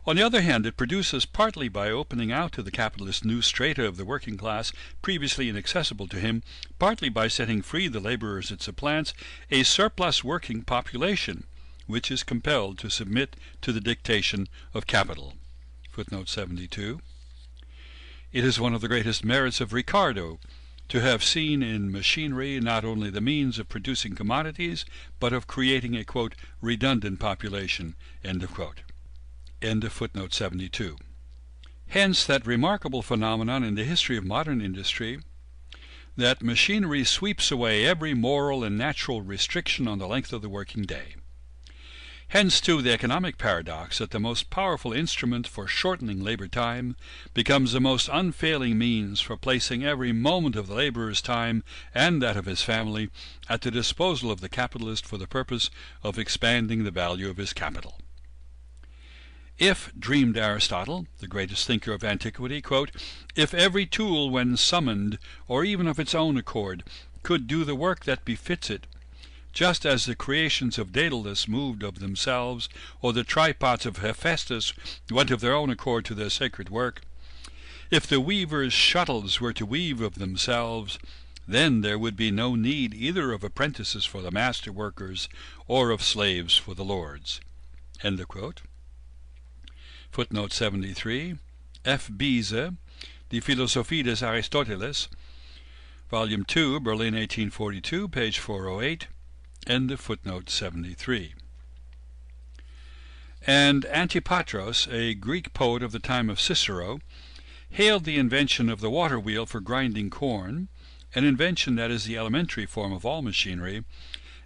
on the other hand, it produces, partly by opening out to the capitalist new strata of the working class previously inaccessible to him, partly by setting free the laborers it supplants, a surplus working population, which is compelled to submit to the dictation of capital. Footnote 72. It is one of the greatest merits of Ricardo to have seen in machinery not only the means of producing commodities, but of creating a, quote, redundant population, end of quote. End of footnote 72. Hence that remarkable phenomenon in the history of modern industry, that machinery sweeps away every moral and natural restriction on the length of the working day. Hence, too, the economic paradox that the most powerful instrument for shortening labor time becomes the most unfailing means for placing every moment of the laborer's time and that of his family at the disposal of the capitalist for the purpose of expanding the value of his capital. If, dreamed Aristotle, the greatest thinker of antiquity, quote, if every tool when summoned, or even of its own accord, could do the work that befits it, just as the creations of Daedalus moved of themselves, or the tripods of Hephaestus went of their own accord to their sacred work, if the weavers' shuttles were to weave of themselves, then there would be no need either of apprentices for the master workers or of slaves for the lords. End of quote. Footnote 73. F. Bise, Die Philosophie des Aristoteles, Volume 2, Berlin 1842, page 408, end of footnote 73. And Antipatros, a Greek poet of the time of Cicero, hailed the invention of the water wheel for grinding corn, an invention that is the elementary form of all machinery,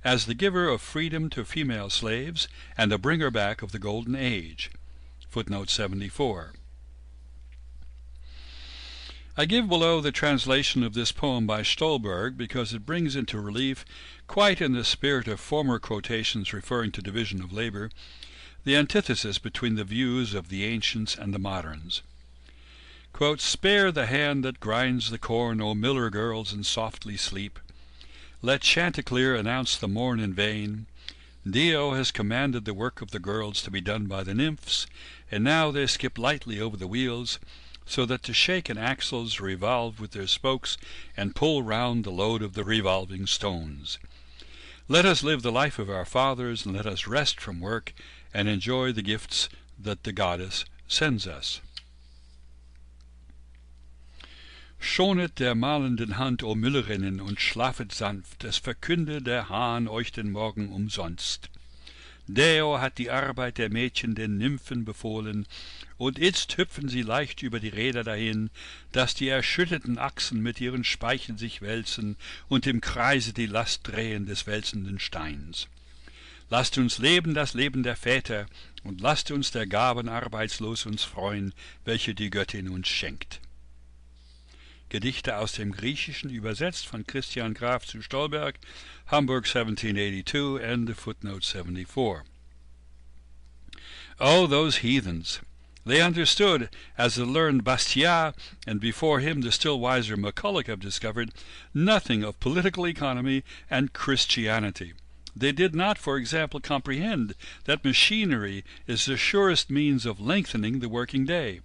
as the giver of freedom to female slaves and the bringer back of the golden age. Footnote 74. I give below the translation of this poem by Stolberg because it brings into relief, quite in the spirit of former quotations referring to division of labor, the antithesis between the views of the ancients and the moderns. Quote, "Spare the hand that grinds the corn, O miller girls, and softly sleep. Let Chanticleer announce the morn in vain. Dio has commanded the work of the girls to be done by the nymphs, and now they skip lightly over the wheels, so that the shaken axles revolve with their spokes and pull round the load of the revolving stones. Let us live the life of our fathers, and let us rest from work and enjoy the gifts that the goddess sends us." Schonet der malenden Hand, O Müllerinnen, und schlafet sanft, es verkünde der Hahn euch den Morgen umsonst. Deo hat die Arbeit der Mädchen den Nymphen befohlen, und itzt hüpfen sie leicht über die Räder dahin, dass die erschütterten Achsen mit ihren Speichen sich wälzen und im Kreise die Last drehen des wälzenden Steins. Lasst uns leben das Leben der Väter, und lasst uns der Gaben arbeitslos uns freuen, welche die Göttin uns schenkt. Gedichte aus dem Griechischen übersetzt von Christian Graf zu Stolberg, Hamburg 1782, end of footnote 74. Oh, those heathens! They understood, as the learned Bastiat, and before him the still wiser Manicolaus have discovered, nothing of political economy and Christianity. They did not, for example, comprehend that machinery is the surest means of lengthening the working day.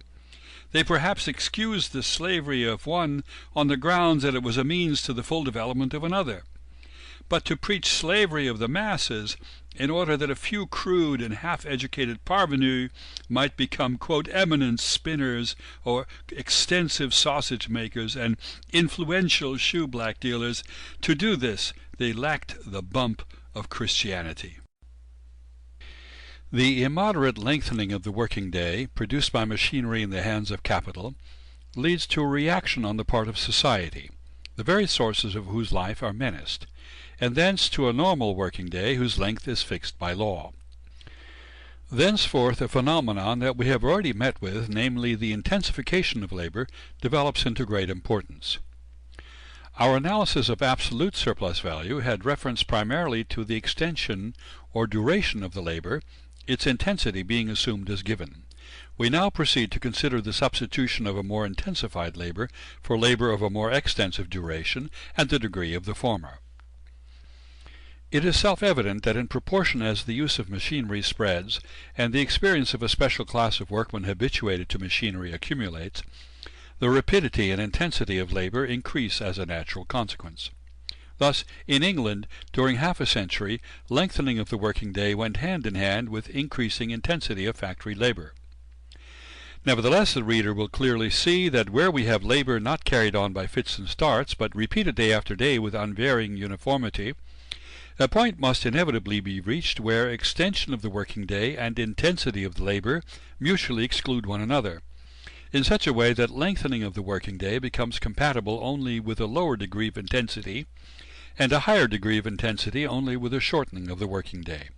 They perhaps excused the slavery of one on the grounds that it was a means to the full development of another. But to preach slavery of the masses, in order that a few crude and half-educated parvenus might become, quote, eminent spinners or extensive sausage-makers and influential shoe-black dealers, to do this they lacked the bump of Christianity. The immoderate lengthening of the working day, produced by machinery in the hands of capital, leads to a reaction on the part of society, the very sources of whose life are menaced, and thence to a normal working day whose length is fixed by law. Thenceforth a phenomenon that we have already met with, namely the intensification of labor, develops into great importance. Our analysis of absolute surplus value had reference primarily to the extension or duration of the labor, its intensity being assumed as given. We now proceed to consider the substitution of a more intensified labor for labor of a more extensive duration and the degree of the former. It is self-evident that in proportion as the use of machinery spreads and the experience of a special class of workmen habituated to machinery accumulates, the rapidity and intensity of labor increase as a natural consequence. Thus, in England, during half a century, lengthening of the working day went hand in hand with increasing intensity of factory labor. Nevertheless, the reader will clearly see that where we have labor not carried on by fits and starts, but repeated day after day with unvarying uniformity, a point must inevitably be reached where extension of the working day and intensity of the labor mutually exclude one another, in such a way that lengthening of the working day becomes compatible only with a lower degree of intensity, and a higher degree of intensity only with a shortening of the working day.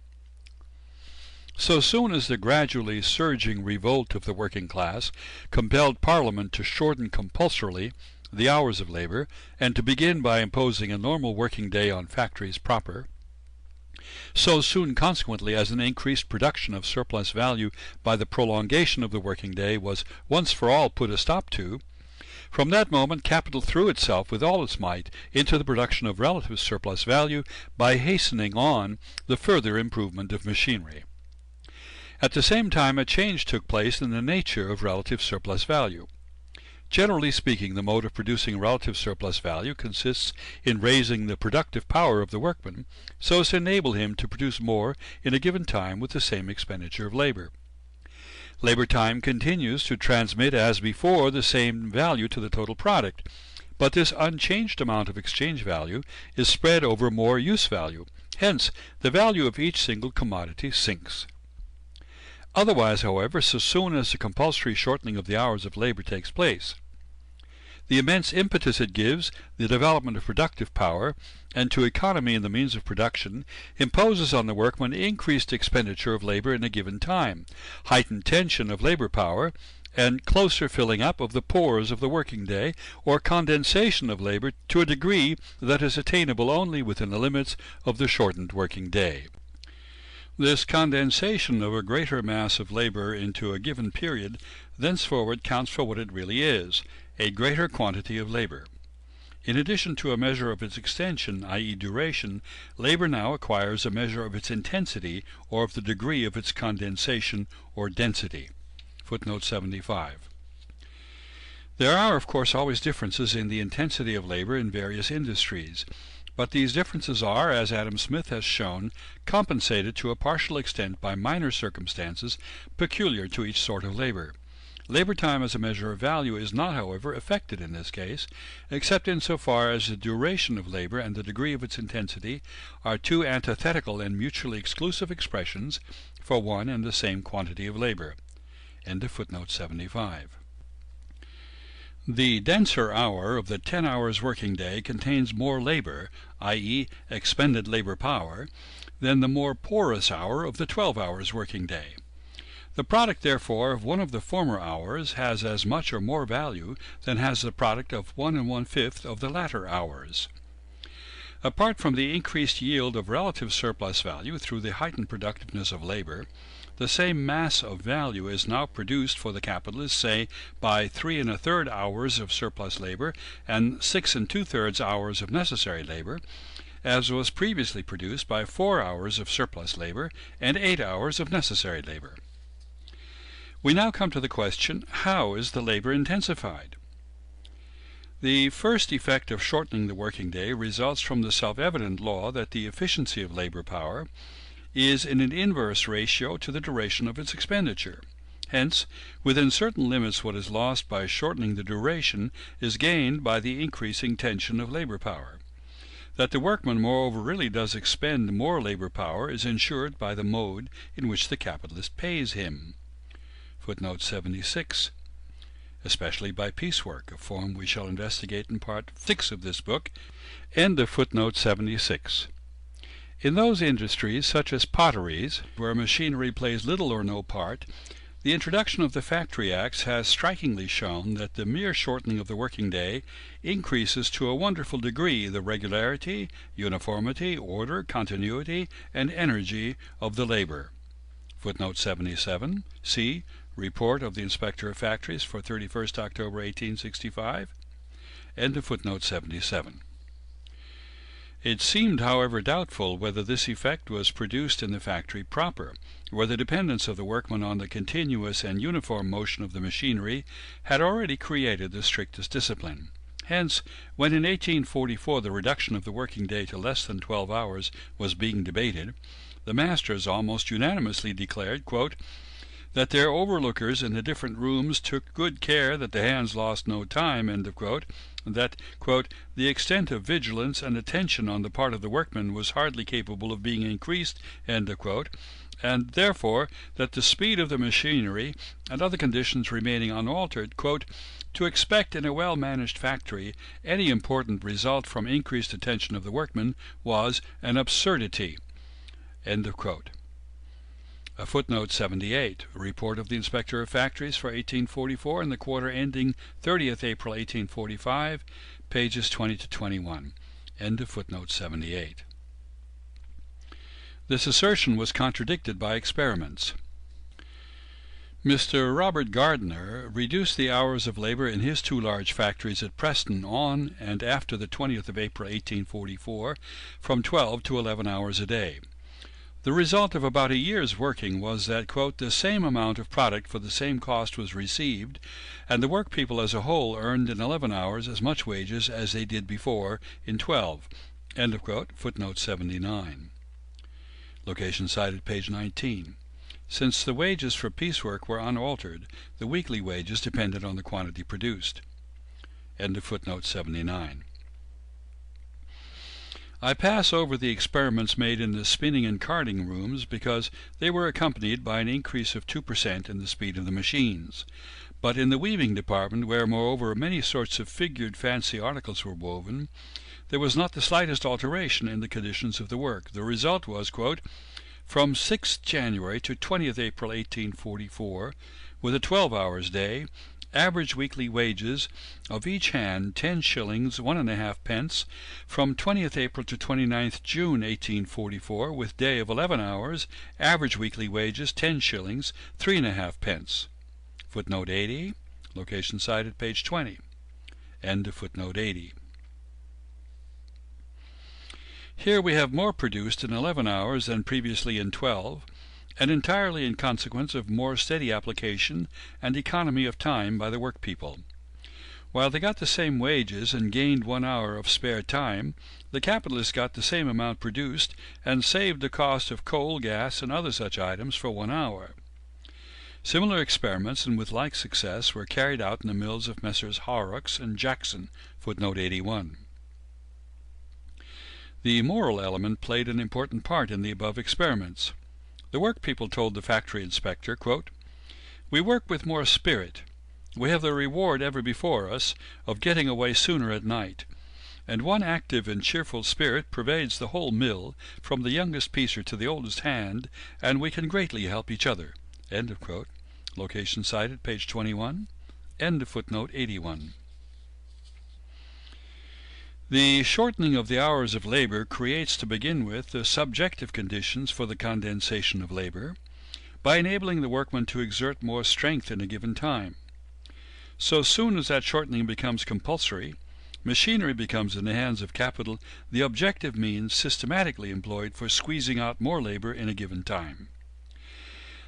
So soon as the gradually surging revolt of the working class compelled Parliament to shorten compulsorily the hours of labor, and to begin by imposing a normal working day on factories proper, so soon consequently as an increased production of surplus value by the prolongation of the working day was once for all put a stop to, from that moment capital threw itself with all its might into the production of relative surplus value by hastening on the further improvement of machinery. At the same time a change took place in the nature of relative surplus value. Generally speaking, the mode of producing relative surplus value consists in raising the productive power of the workman so as to enable him to produce more in a given time with the same expenditure of labor. Labor time continues to transmit as before the same value to the total product, but this unchanged amount of exchange value is spread over more use value. Hence, the value of each single commodity sinks. Otherwise, however, so soon as the compulsory shortening of the hours of labor takes place, the immense impetus it gives the development of productive power and to economy in the means of production imposes on the workman increased expenditure of labor in a given time, heightened tension of labor power, and closer filling up of the pores of the working day, or condensation of labor to a degree that is attainable only within the limits of the shortened working day. This condensation of a greater mass of labor into a given period thenceforward counts for what it really is, a greater quantity of labor. In addition to a measure of its extension, i.e. duration, labor now acquires a measure of its intensity or of the degree of its condensation or density. Footnote 75. There are, of course, always differences in the intensity of labor in various industries, but these differences are, as Adam Smith has shown, compensated to a partial extent by minor circumstances peculiar to each sort of labor. Labor time as a measure of value is not, however, affected in this case, except in so far as the duration of labor and the degree of its intensity are two antithetical and mutually exclusive expressions for one and the same quantity of labor. End of footnote 75. The denser hour of the 10 hours working day contains more labor, i.e. expended labor power, than the more porous hour of the 12 hours working day. The product, therefore, of one of the former hours has as much or more value than has the product of 1 1/5 of the latter hours. Apart from the increased yield of relative surplus value through the heightened productiveness of labor, the same mass of value is now produced for the capitalist, say, by 3 1/3 hours of surplus labor and 6 2/3 hours of necessary labor, as was previously produced by 4 hours of surplus labor and 8 hours of necessary labor. We now come to the question, how is the labor intensified? The first effect of shortening the working day results from the self-evident law that the efficiency of labor power is in an inverse ratio to the duration of its expenditure. Hence, within certain limits what is lost by shortening the duration is gained by the increasing tension of labor power. That the workman moreover really does expend more labor power is ensured by the mode in which the capitalist pays him. Footnote 76. Especially by piecework, a form we shall investigate in part 6 of this book. End of footnote 76. In those industries, such as potteries, where machinery plays little or no part, the introduction of the Factory Acts has strikingly shown that the mere shortening of the working day increases to a wonderful degree the regularity, uniformity, order, continuity, and energy of the labor. Footnote 77. See Report of the Inspector of Factories for 31st October 1865. End of footnote 77. It seemed, however, doubtful whether this effect was produced in the factory proper, where the dependence of the workman on the continuous and uniform motion of the machinery had already created the strictest discipline. Hence, when in 1844 the reduction of the working day to less than 12 hours was being debated, the masters almost unanimously declared, quote, that their overlookers in the different rooms took good care that the hands lost no time, end of quote, that, quote, the extent of vigilance and attention on the part of the workmen was hardly capable of being increased, end of quote, and therefore that the speed of the machinery and other conditions remaining unaltered, quote, to expect in a well-managed factory any important result from increased attention of the workmen was an absurdity, end of quote. Footnote 78, a report of the Inspector of Factories for 1844 in the quarter ending 30th April 1845, pages 20 to 21. End of footnote 78. This assertion was contradicted by experiments. Mr. Robert Gardner reduced the hours of labor in his 2 large factories at Preston on and after the 20th of April 1844 from 12 to 11 hours a day. The result of about a year's working was that, quote, the same amount of product for the same cost was received, and the workpeople as a whole earned in 11 hours as much wages as they did before in 12. End of quote. Footnote 79. Location cited, page 19. Since the wages for piecework were unaltered, the weekly wages depended on the quantity produced. End of footnote 79. I pass over the experiments made in the spinning and carding rooms because they were accompanied by an increase of 2% in the speed of the machines. But in the weaving department, where moreover many sorts of figured fancy articles were woven, there was not the slightest alteration in the conditions of the work. The result was, quote, from 6th January to 20th April 1844, with a 12-hours day, average weekly wages of each hand 10 shillings 1.5 pence, from 20th April to 29th June 1844, with day of 11 hours, average weekly wages 10 shillings 3.5 pence. Footnote 80, location cited page 20. End of footnote 80. Here we have more produced in 11 hours than previously in 12, and entirely in consequence of more steady application and economy of time by the workpeople. While they got the same wages and gained 1 hour of spare time, the capitalists got the same amount produced and saved the cost of coal, gas, and other such items for 1 hour. Similar experiments, and with like success, were carried out in the mills of Messrs. Horrocks and Jackson. Footnote 81. The moral element played an important part in the above experiments. The workpeople told the factory inspector, quote, "We work with more spirit. We have the reward ever before us of getting away sooner at night, and one active and cheerful spirit pervades the whole mill, from the youngest piecer to the oldest hand, and we can greatly help each other." End of quote. Location cited, page 21. End of footnote 81. The shortening of the hours of labor creates, to begin with, the subjective conditions for the condensation of labor, by enabling the workman to exert more strength in a given time. So soon as that shortening becomes compulsory, machinery becomes in the hands of capital the objective means systematically employed for squeezing out more labor in a given time.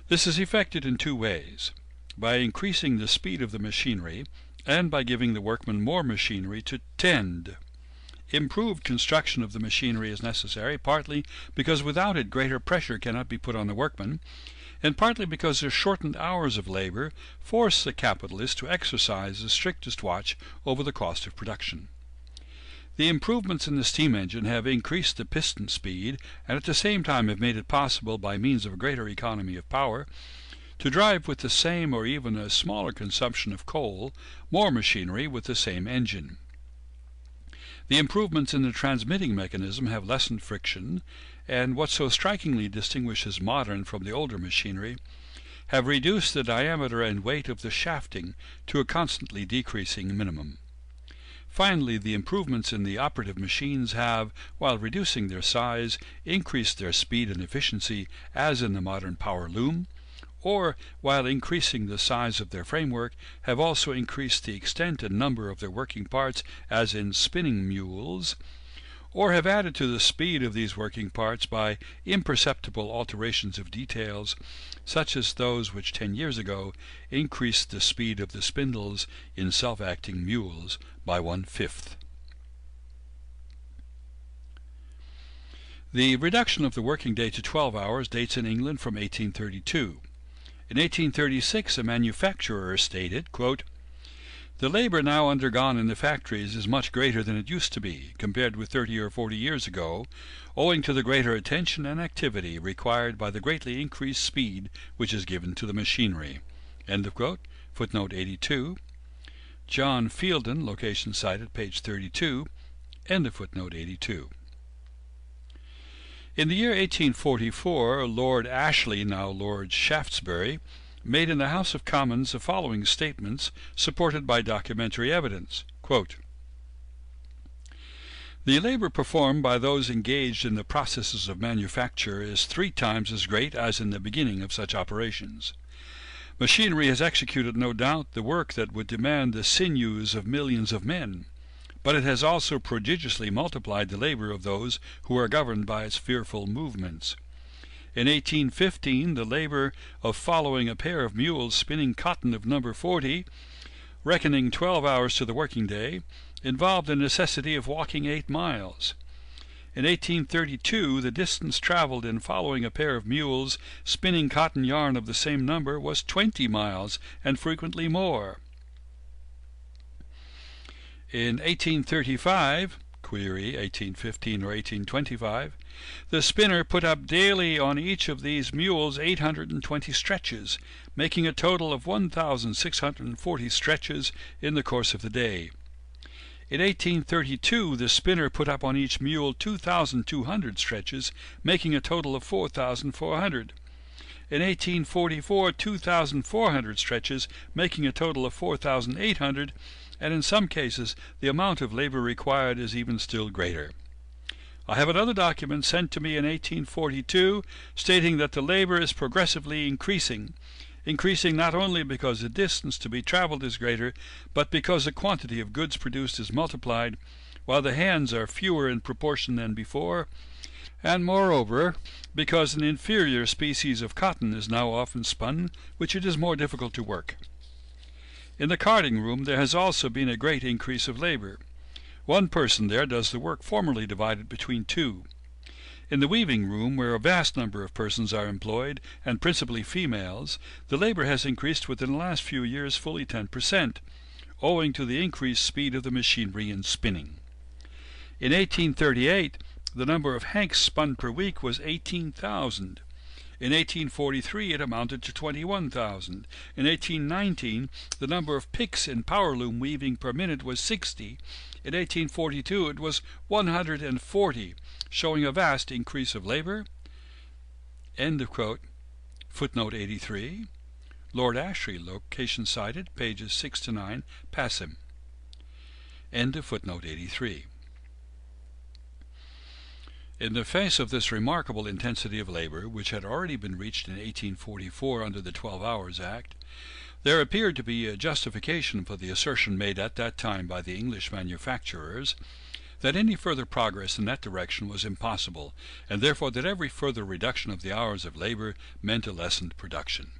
This is effected in two ways: by increasing the speed of the machinery, and by giving the workman more machinery to tend. Improved construction of the machinery is necessary, partly because without it greater pressure cannot be put on the workman, and partly because the shortened hours of labor force the capitalist to exercise the strictest watch over the cost of production. The improvements in the steam engine have increased the piston speed, and at the same time have made it possible, by means of a greater economy of power, to drive with the same or even a smaller consumption of coal more machinery with the same engine. The improvements in the transmitting mechanism have lessened friction, and what so strikingly distinguishes modern from the older machinery, have reduced the diameter and weight of the shafting to a constantly decreasing minimum. Finally, the improvements in the operative machines have, while reducing their size, increased their speed and efficiency, as in the modern power loom, or, while increasing the size of their framework, have also increased the extent and number of their working parts, as in spinning mules, or have added to the speed of these working parts by imperceptible alterations of details, such as those which 10 years ago increased the speed of the spindles in self-acting mules by 1/5. The reduction of the working day to 12 hours dates in England from 1832. In 1836 a manufacturer stated, quote, "The labor now undergone in the factories is much greater than it used to be, compared with 30 or 40 years ago, owing to the greater attention and activity required by the greatly increased speed which is given to the machinery." End of quote. Footnote 82. John Fielden, location cited, page 32. End of footnote 82. In the year 1844, Lord Ashley, now Lord Shaftesbury, made in the House of Commons the following statements, supported by documentary evidence. Quote, "The labor performed by those engaged in the processes of manufacture is 3 times as great as in the beginning of such operations. Machinery has executed, no doubt, the work that would demand the sinews of millions of men, but it has also prodigiously multiplied the labor of those who are governed by its fearful movements. In 1815 the labor of following a pair of mules spinning cotton of number 40, reckoning 12 hours to the working day, involved the necessity of walking 8 miles. In 1832 the distance traveled in following a pair of mules spinning cotton yarn of the same number was 20 miles, and frequently more. In 1835, query 1815 or 1825, the spinner put up daily on each of these mules 820 stretches, making a total of 1,640 stretches in the course of the day. In 1832 the spinner put up on each mule 2,200 stretches, making a total of 4,400. In 1844 2,400 stretches, making a total of 4,800, and in some cases the amount of labor required is even still greater. I have another document sent to me in 1842 stating that the labor is progressively increasing not only because the distance to be traveled is greater, but because the quantity of goods produced is multiplied, while the hands are fewer in proportion than before, and moreover because an inferior species of cotton is now often spun, which it is more difficult to work. In the carding room there has also been a great increase of labor. One person there does the work formerly divided between two. In the weaving room, where a vast number of persons are employed, and principally females, the labor has increased within the last few years fully 10%, owing to the increased speed of the machinery in spinning. In 1838, the number of hanks spun per week was 18,000. In 1843 it amounted to 21,000. In 1819 the number of picks in power loom weaving per minute was 60. In 1842 it was 140, showing a vast increase of labor. End of quote. Footnote 83. Lord Ashley, location cited, pages 6 to 9, Passim. End of footnote 83. In the face of this remarkable intensity of labor, which had already been reached in 1844 under the 12 Hours Act, there appeared to be a justification for the assertion made at that time by the English manufacturers that any further progress in that direction was impossible, and therefore that every further reduction of the hours of labor meant a lessened production.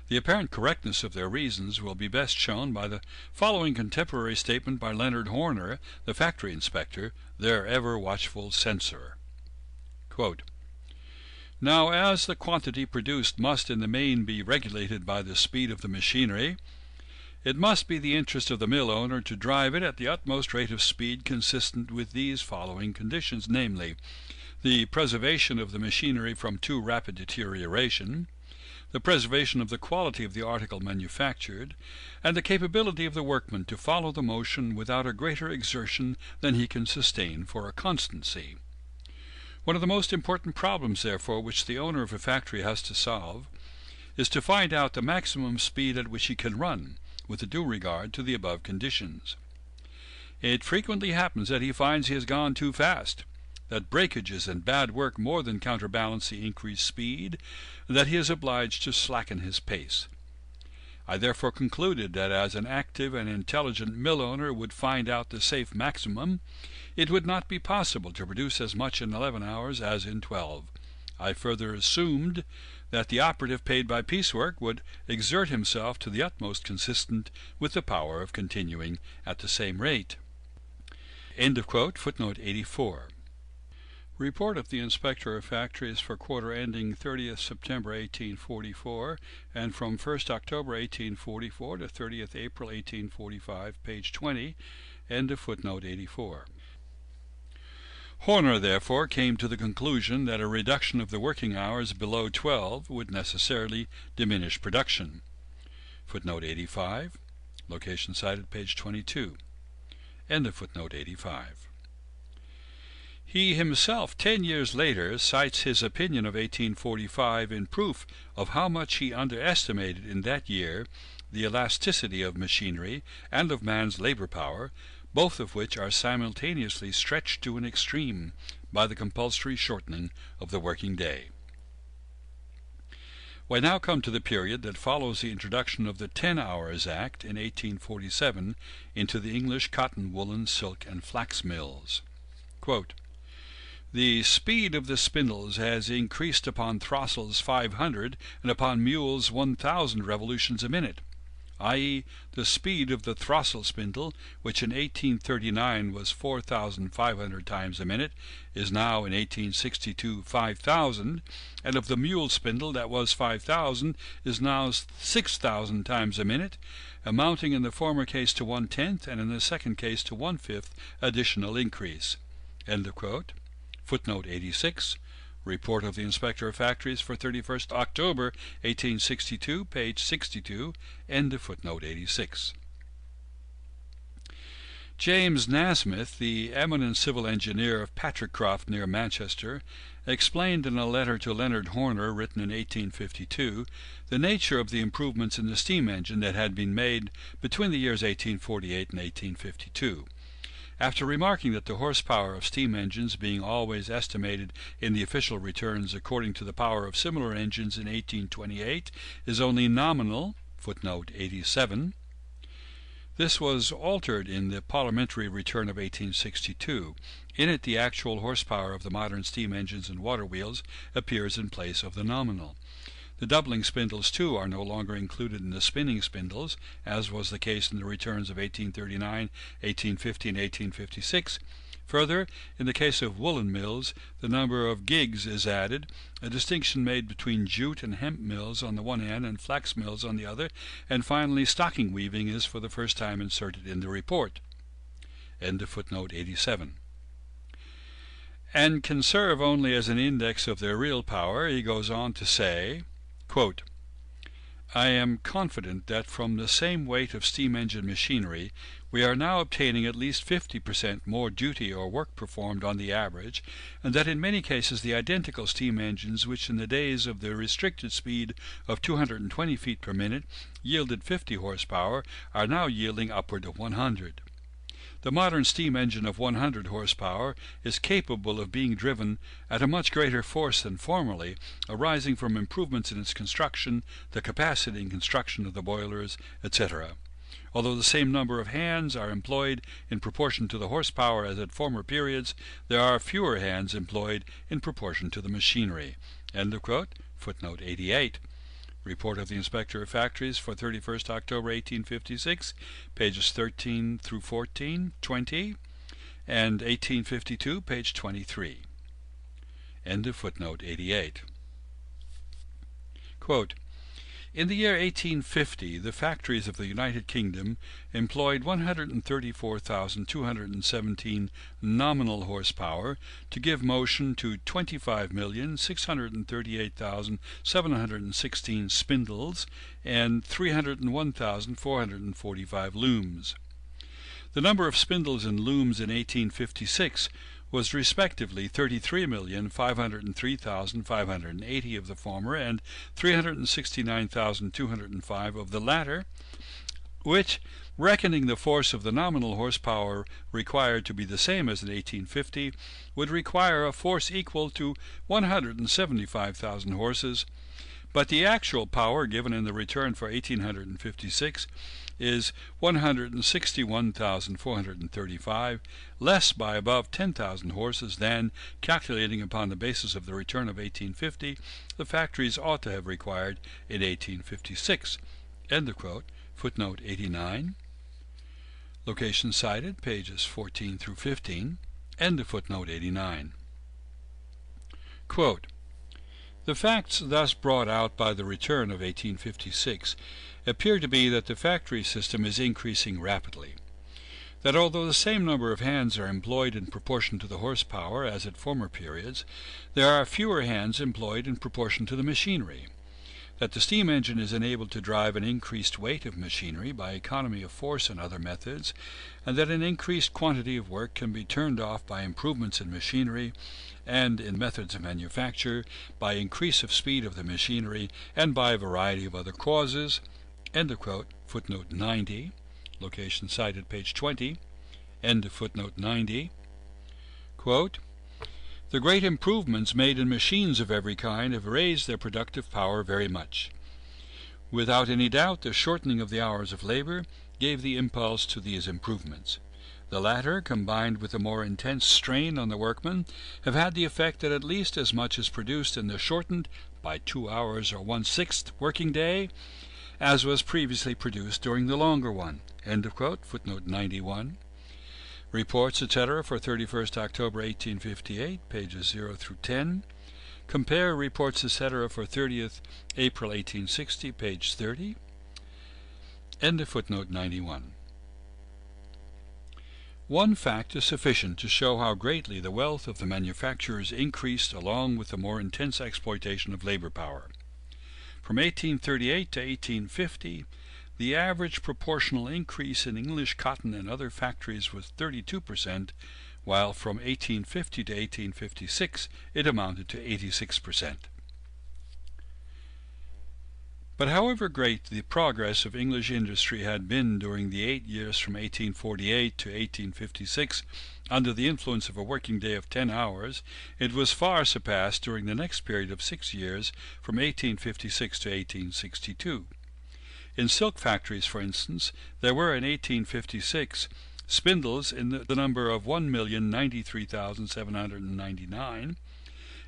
The apparent correctness of their reasons will be best shown by the following contemporary statement by Leonard Horner, the factory inspector, their ever-watchful censor. Quote, "Now, as the quantity produced must in the main be regulated by the speed of the machinery, it must be the interest of the mill owner to drive it at the utmost rate of speed consistent with these following conditions, namely, the preservation of the machinery from too rapid deterioration, the preservation of the quality of the article manufactured, and the capability of the workman to follow the motion without a greater exertion than he can sustain for a constancy. One of the most important problems, therefore, which the owner of a factory has to solve, is to find out the maximum speed at which he can run, with a due regard to the above conditions. It frequently happens that he finds he has gone too fast, that breakages and bad work more than counterbalance the increased speed, and that he is obliged to slacken his pace. I therefore concluded that as an active and intelligent mill owner would find out the safe maximum, it would not be possible to produce as much in 11 hours as in 12. I further assumed that the operative paid by piecework would exert himself to the utmost consistent with the power of continuing at the same rate." End of quote. Footnote 84. Report of the Inspector of Factories for quarter ending 30th September 1844 and from 1st October 1844 to 30th April 1845, page 20, end of footnote 84. Horner, therefore, came to the conclusion that a reduction of the working hours below 12 would necessarily diminish production. Footnote 85, location cited, page 22, end of footnote 85. He himself, 10 years later, cites his opinion of 1845 in proof of how much he underestimated in that year the elasticity of machinery and of man's labor power, both of which are simultaneously stretched to an extreme by the compulsory shortening of the working day. We now come to the period that follows the introduction of the 10 Hours Act in 1847 into the English cotton, woolen, silk, and flax mills. Quote, "The speed of the spindles has increased upon throstles 500 and upon mules 1,000 revolutions a minute. i.e. the speed of the throstle spindle, which in 1839 was 4,500 times a minute, is now in 1862 5,000, and of the mule spindle that was 5,000 is now 6,000 times a minute, amounting in the former case to 1/10 and in the second case to 1/5 additional increase. End of quote. Footnote 86. Report of the Inspector of Factories for 31st October 1862, page 62, end of footnote 86. James Nasmyth, the eminent civil engineer of Patrickcroft near Manchester, explained in a letter to Leonard Horner written in 1852 the nature of the improvements in the steam engine that had been made between the years 1848 and 1852. After remarking that the horsepower of steam engines, being always estimated in the official returns according to the power of similar engines in 1828, is only nominal, footnote 87, this was altered in the parliamentary return of 1862. In it the actual horsepower of the modern steam engines and water wheels appears in place of the nominal. The doubling spindles, too, are no longer included in the spinning spindles, as was the case in the returns of 1839, 1850, and 1856. Further, in the case of woolen mills, the number of gigs is added, a distinction made between jute and hemp mills on the one hand and flax mills on the other, and finally stocking weaving is for the first time inserted in the report. End of footnote 87. And can serve only as an index of their real power, he goes on to say, quote, I am confident that from the same weight of steam engine machinery we are now obtaining at least 50% more duty or work performed on the average, and that in many cases the identical steam engines which in the days of the restricted speed of 220 feet per minute yielded 50 horsepower are now yielding upward of 100. The modern steam engine of 100 horsepower is capable of being driven at a much greater force than formerly, arising from improvements in its construction, the capacity and construction of the boilers, etc. Although the same number of hands are employed in proportion to the horsepower as at former periods, there are fewer hands employed in proportion to the machinery. End of quote. Footnote 88. Report of the Inspector of Factories for 31st October 1856, pages 13 through 14, 20, and 1852, page 23. End of footnote 88. Quote, in the year 1850, the factories of the United Kingdom employed 134,217 nominal horsepower to give motion to 25,638,716 spindles and 301,445 looms. The number of spindles and looms in 1856 was respectively 33,503,580 of the former and 369,205 of the latter, which, reckoning the force of the nominal horsepower required to be the same as in 1850, would require a force equal to 175,000 horses, but the actual power given in the return for 1856 is 161,435, less by above 10,000 horses than, calculating upon the basis of the return of 1850, the factories ought to have required in 1856. End of quote. Footnote 89. Location cited, pages 14 through 15. End of footnote 89. Quote, the facts thus brought out by the return of 1856 appear to be that the factory system is increasing rapidly, that although the same number of hands are employed in proportion to the horsepower as at former periods, there are fewer hands employed in proportion to the machinery, that the steam engine is enabled to drive an increased weight of machinery by economy of force and other methods, and that an increased quantity of work can be turned off by improvements in machinery and in methods of manufacture, by increase of speed of the machinery, and by a variety of other causes. End of quote. Footnote 90. Location cited, page 20. End of footnote 90. Quote, the great improvements made in machines of every kind have raised their productive power very much. Without any doubt, the shortening of the hours of labor gave the impulse to these improvements. The latter, combined with a more intense strain on the workman, have had the effect that at least as much is produced in the shortened, by 2 hours or 1/6 working day, as was previously produced during the longer one. End of quote. Footnote 91. Reports, etc. for 31st October 1858, pages 0 through 10. Compare reports, etc. for 30th April 1860, page 30. End of footnote 91. One fact is sufficient to show how greatly the wealth of the manufacturers increased along with the more intense exploitation of labor power. From 1838 to 1850, the average proportional increase in English cotton and other factories was 32%, while from 1850 to 1856 it amounted to 86%. But however great the progress of English industry had been during the 8 years from 1848 to 1856 under the influence of a working day of 10 hours, it was far surpassed during the next period of 6 years from 1856 to 1862. In silk factories, for instance, there were in 1856 spindles in the number of 1,093,799.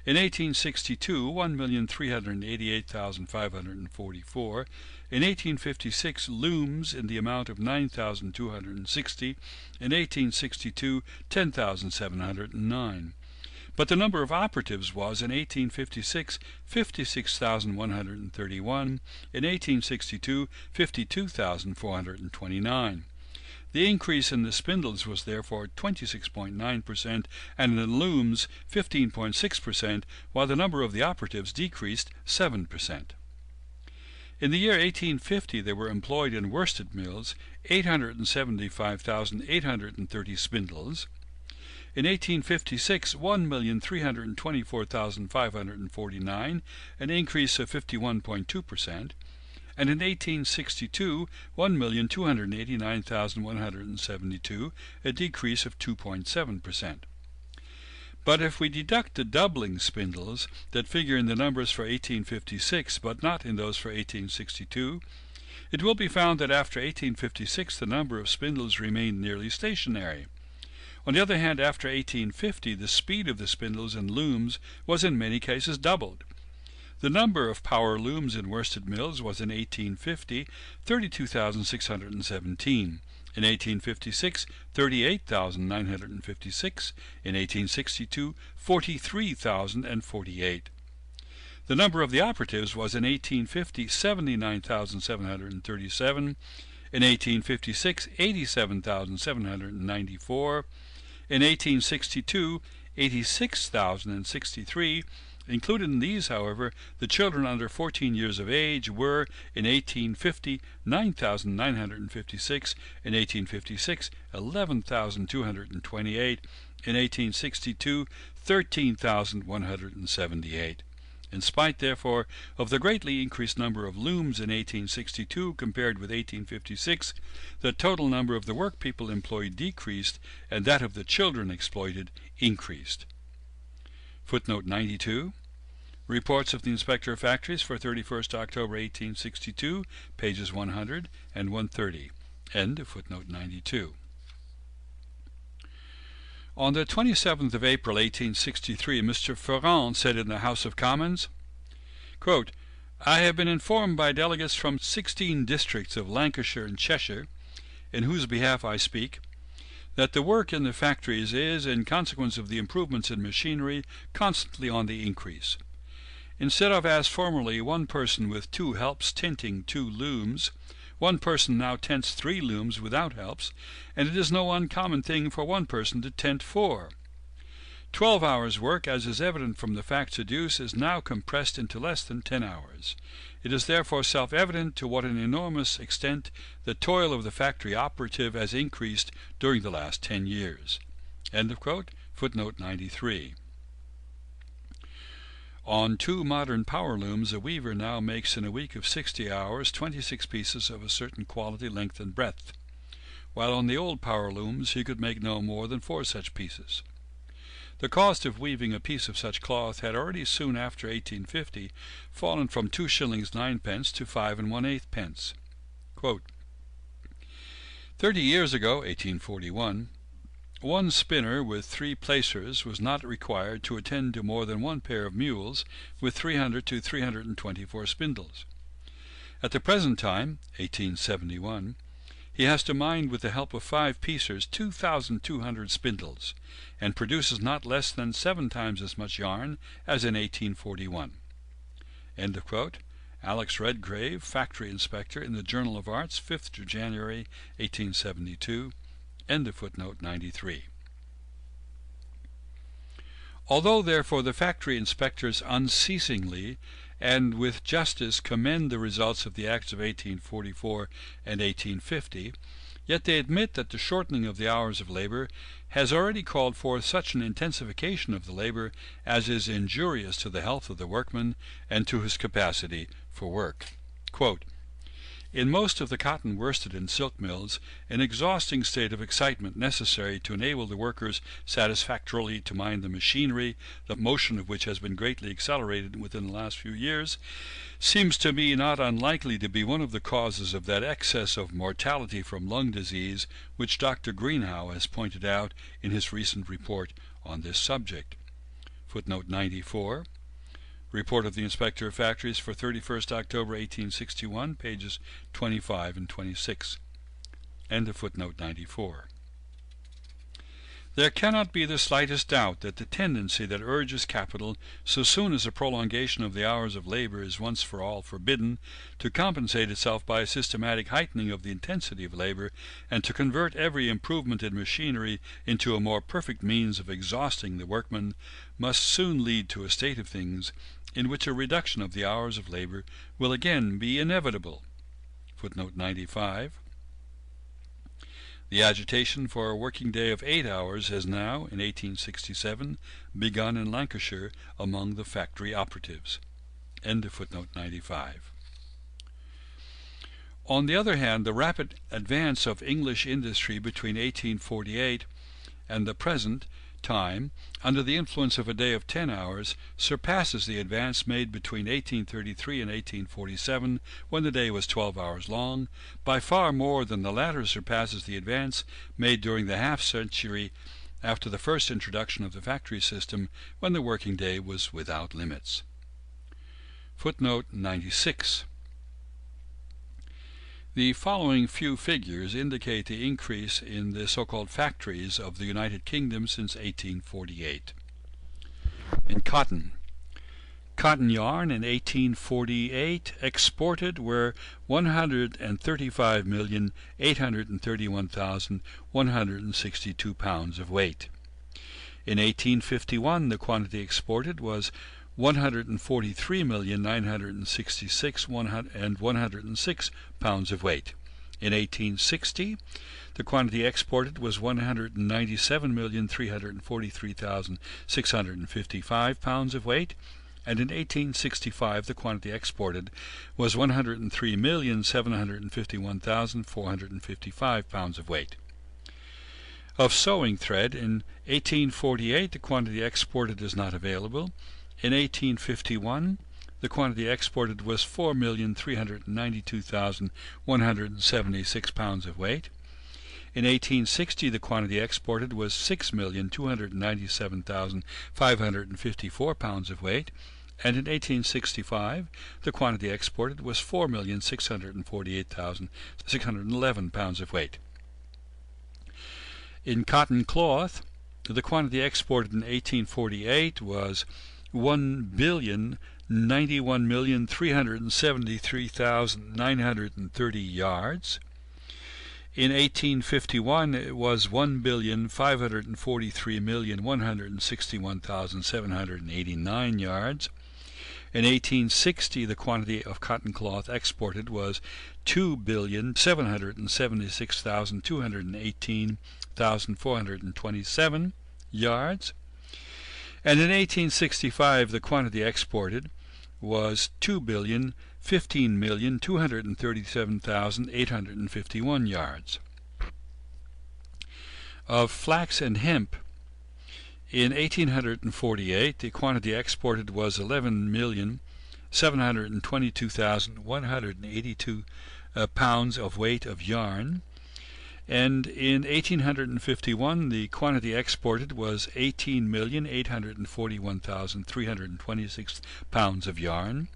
In 1862, 1,388,544. In 1856, looms in the amount of 9,260. In 1862, 10,709. But the number of operatives was, in 1856, 56,131. In 1862, 52,429. The increase in the spindles was therefore 26.9%, and in the looms 15.6%, while the number of the operatives decreased 7%. In the year 1850 there were employed in worsted mills 875,830 spindles. In 1856, 1,324,549, an increase of 51.2%. And in 1862, 1,289,172, a decrease of 2.7%. But if we deduct the doubling spindles that figure in the numbers for 1856 but not in those for 1862, it will be found that after 1856 the number of spindles remained nearly stationary. On the other hand, after 1850 the speed of the spindles and looms was in many cases doubled. The number of power looms in worsted mills was in 1850 32,617, in 1856 38,956, in 1862 43,048. The number of the operatives was in 1850 79,737, in 1856 87,794, in 1862 86,063. Included in these, however, the children under 14 years of age were, in 1850, 9,956, in 1856, 11,228, in 1862, 13,178. In spite, therefore, of the greatly increased number of looms in 1862 compared with 1856, the total number of the workpeople employed decreased, and that of the children exploited increased. Footnote 92. Reports of the Inspector of Factories for 31st October 1862, pages 100 and 130. End of footnote 92. On the 27th of April 1863, Mr. Ferrand said in the House of Commons, quote, "I have been informed by delegates from 16 districts of Lancashire and Cheshire, in whose behalf I speak, that the work in the factories is, in consequence of the improvements in machinery, constantly on the increase. Instead of, as formerly, one person with 2 helps tinting 2 looms, one person now tents 3 looms without helps, and it is no uncommon thing for one person to tent 4. 12 hours' work, as is evident from the facts adduced, is now compressed into less than 10 hours. It is therefore self-evident to what an enormous extent the toil of the factory operative has increased during the last 10 years. End of quote. Footnote 93. On 2 modern power looms a weaver now makes in a week of 60 hours 26 pieces of a certain quality, length, and breadth, while on the old power looms he could make no more than 4 such pieces. The cost of weaving a piece of such cloth had already soon after 1850 fallen from 2 shillings 9 pence to 5 1/8 pence. Quote, 30 years ago, 1841, one spinner with 3 placers was not required to attend to more than 1 pair of mules with 300 to 324 spindles. At the present time, 1871, he has to mind with the help of 5 piecers 2,200 spindles, and produces not less than 7 times as much yarn as in 1841. End of quote. Alex Redgrave, factory inspector in the Journal of Arts, 5th January 1872. End of footnote 93. Although, therefore, the factory inspectors unceasingly and with justice commend the results of the Acts of 1844 and 1850, yet they admit that the shortening of the hours of labor has already called forth such an intensification of the labor as is injurious to the health of the workman and to his capacity for work. Quote, in most of the cotton worsted and silk mills, an exhausting state of excitement necessary to enable the workers satisfactorily to mind the machinery, the motion of which has been greatly accelerated within the last few years, seems to me not unlikely to be one of the causes of that excess of mortality from lung disease which Dr. Greenhow has pointed out in his recent report on this subject. Footnote 94. Report of the Inspector of Factories for 31st October 1861, pages 25 and 26. End of footnote 94. There cannot be the slightest doubt that the tendency that urges capital, so soon as a prolongation of the hours of labor is once for all forbidden, to compensate itself by a systematic heightening of the intensity of labor, and to convert every improvement in machinery into a more perfect means of exhausting the workman, must soon lead to a state of things in which a reduction of the hours of labor will again be inevitable. Footnote 95. The agitation for a working day of 8 hours has now, in 1867, begun in Lancashire among the factory operatives. End of footnote 95. On the other hand, the rapid advance of English industry between 1848 and the present time, under the influence of a day of 10 hours, surpasses the advance made between 1833 and 1847, when the day was 12 hours long, by far more than the latter surpasses the advance made during the half-century after the first introduction of the factory system, when the working day was without limits. Footnote 96. The following few figures indicate the increase in the so-called factories of the United Kingdom since 1848. In cotton yarn in 1848 exported were 135,831,162 pounds of weight. In 1851 the quantity exported was 143,966,106 pounds of weight. In 1860, the quantity exported was 197,343,655 pounds of weight, and in 1865 the quantity exported was 103,751,455 pounds of weight. Of sewing thread, in 1848 the quantity exported is not available. In 1851, the quantity exported was 4,392,176 pounds of weight. In 1860, the quantity exported was 6,297,554 pounds of weight, and in 1865, the quantity exported was 4,648,611 pounds of weight. In cotton cloth, the quantity exported in 1848 was 1,091,373,930 yards. In 1851 it was 1,543,161,789 yards. In 1860 the quantity of cotton cloth exported was 2,776,218,427 yards. And in 1865 the quantity exported was 2,015,237,851 yards. Of flax and hemp, in 1848 the quantity exported was 11,722,182 pounds of weight of yarn, and in 1851 the quantity exported was 18,841,326 pounds of yarn.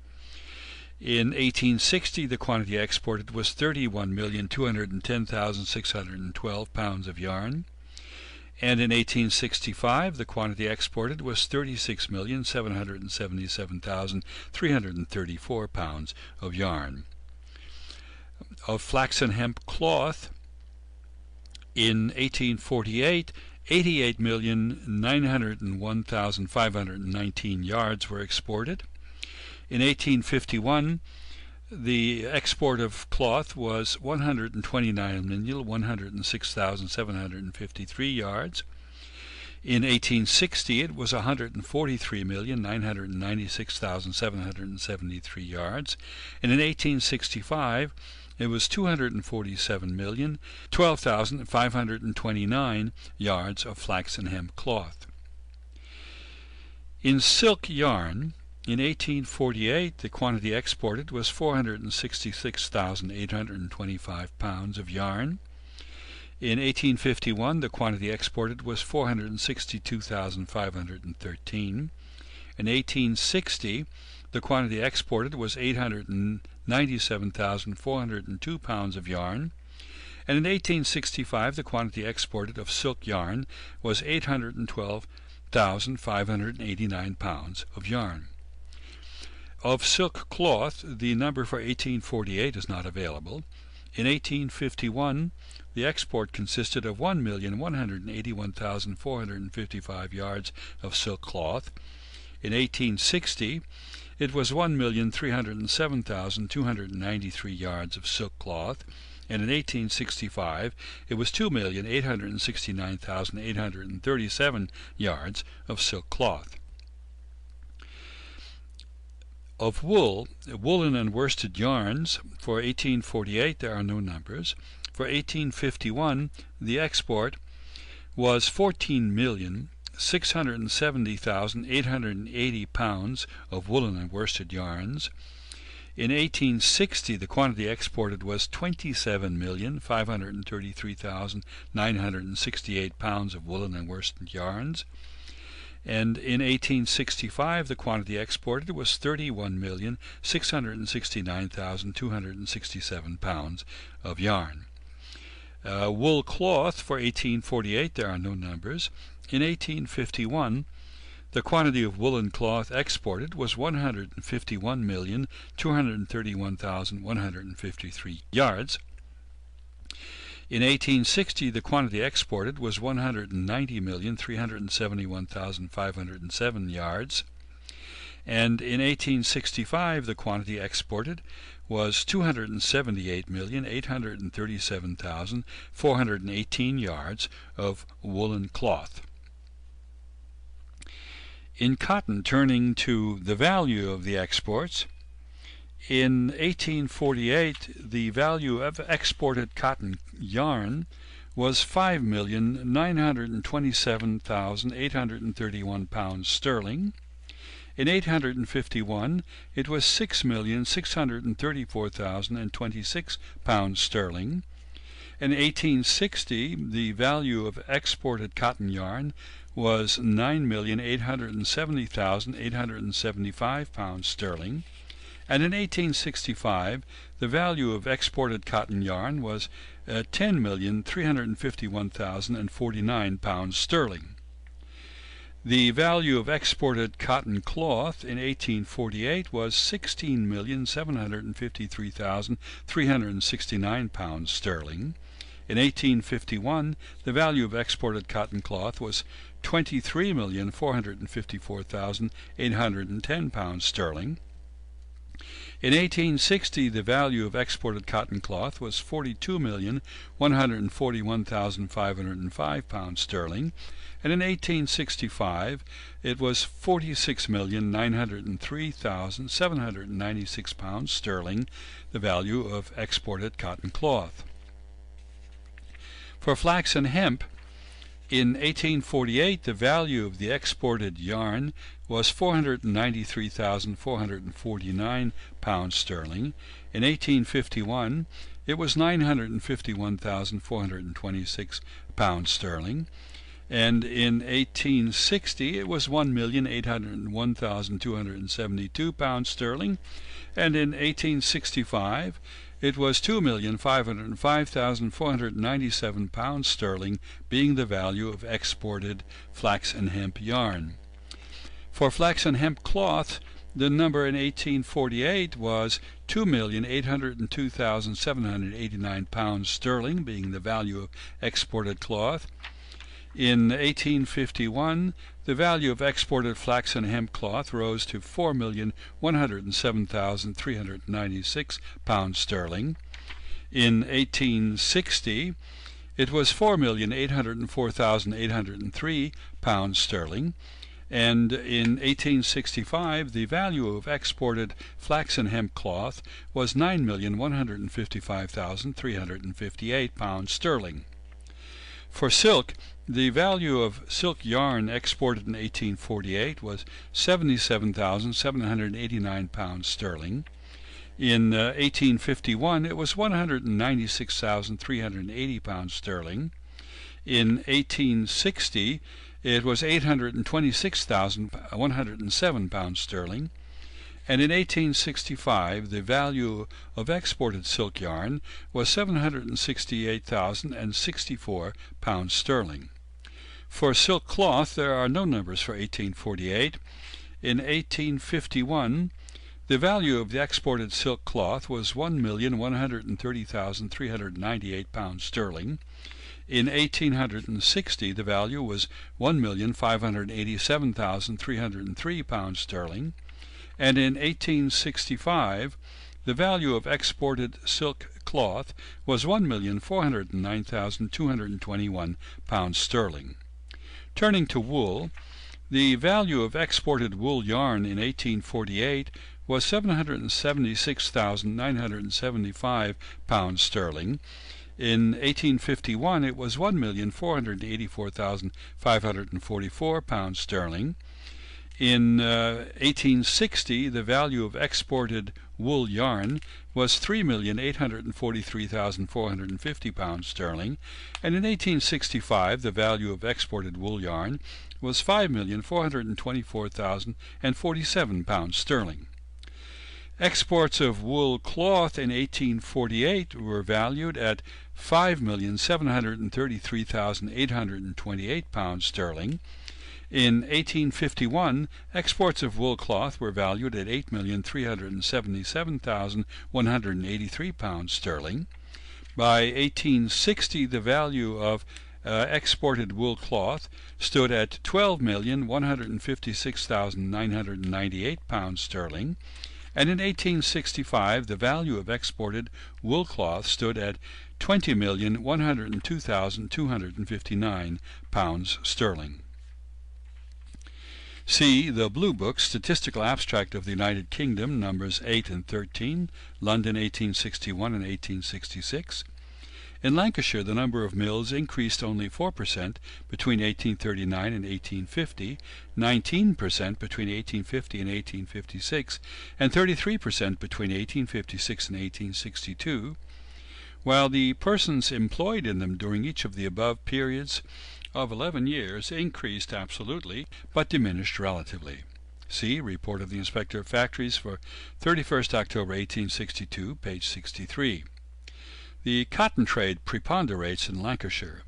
In 1860, the quantity exported was 31,210,612 pounds of yarn, and in 1865 the quantity exported was 36,777,334 pounds of yarn. Of flax and hemp cloth, in 1848, 88,901,519 yards were exported. In 1851, the export of cloth was 129,106,753 yards. In 1860, it was 143,996,773 yards, and in 1865, it was 247,012,529 yards of flax and hemp cloth. In silk yarn, in 1848, the quantity exported was 466,825 pounds of yarn. In 1851, the quantity exported was 462,513. In 1860, the quantity exported was 897,402 pounds of yarn. And in 1865, the quantity exported of silk yarn was 812,589 pounds of yarn. Of silk cloth, the number for 1848 is not available. In 1851, the export consisted of 1,181,455 yards of silk cloth. In 1860, it was 1,307,293 yards of silk cloth, and in 1865, it was 2,869,837 yards of silk cloth. Of wool, woolen and worsted yarns, for 1848 there are no numbers. For 1851, the export was 14,670,880 pounds of woolen and worsted yarns. In 1860, the quantity exported was 27,533,968 pounds of woolen and worsted yarns. And in 1865, the quantity exported was 31,669,267 pounds of yarn. Wool cloth, for 1848 there are no numbers. In 1851, the quantity of woolen cloth exported was 151,231,153 yards. In 1860, the quantity exported was 190,371,507 yards, and in 1865 the quantity exported was 278,837,418 yards of woolen cloth. In cotton, turning to the value of the exports, in 1848, the value of exported cotton yarn was 5,927,831 pounds sterling. In 1851, it was 6,634,026 pounds sterling. In 1860, the value of exported cotton yarn was 9,870,875 pounds sterling. And in 1865, the value of exported cotton yarn was 10,351,049 pounds sterling. The value of exported cotton cloth in 1848 was 16,753,369 pounds sterling. In 1851, the value of exported cotton cloth was 23,454,810 pounds sterling. In 1860, the value of exported cotton cloth was 42,141,505 pounds sterling, and in 1865 it was 46,903,796 pounds sterling, the value of exported cotton cloth. For flax and hemp, in 1848, the value of the exported yarn was 493,449 pounds sterling. In 1851, it was 951,426 pounds sterling. and in 1860 it was £1,801,272 sterling, and in 1865 it was £2,505,497 sterling, being the value of exported flax and hemp yarn. For flax and hemp cloth, the number in 1848 was £2,802,789 sterling, being the value of exported cloth. In 1851, the value of exported flax and hemp cloth rose to £4,107,396 sterling. In 1860, it was £4,804,803 sterling. And in 1865, the value of exported flax and hemp cloth was £9,155,358 sterling. For silk, the value of silk yarn exported in 1848 was £77,789 sterling. In 1851, it was £196,380 sterling. In 1860, it was £826,107 sterling, and in 1865 the value of exported silk yarn was £768,064 sterling. For silk cloth there are no numbers for 1848. In 1851 the value of the exported silk cloth was £1,130,398 sterling. In 1860 the value was £1,587,303 sterling, and in 1865 the value of exported silk cloth was £1,409,221 sterling. Turning to wool, the value of exported wool yarn in 1848 was £776,975 sterling. In 1851 it was £1,484,544 sterling. In 1860 the value of exported wool yarn was £3,843,450 sterling, and in 1865 the value of exported wool yarn was £5,424,047 sterling. Exports of wool cloth in 1848 were valued at £5,733,828 sterling. In 1851, exports of wool cloth were valued at £8,377,183 sterling. By 1860, the value of exported wool cloth stood at £12,156,998 sterling, and in 1865 the value of exported wool cloth stood at £20,102,259 sterling. See the Blue Book Statistical Abstract of the United Kingdom, numbers 8 and 13, London 1861 and 1866. In Lancashire the number of mills increased only 4% between 1839 and 1850, 19% between 1850 and 1856, and 33% between 1856 and 1862, while the persons employed in them during each of the above periods of 11 years increased absolutely, but diminished relatively. See Report of the Inspector of Factories for 31st October 1862, page 63. The cotton trade preponderates in Lancashire.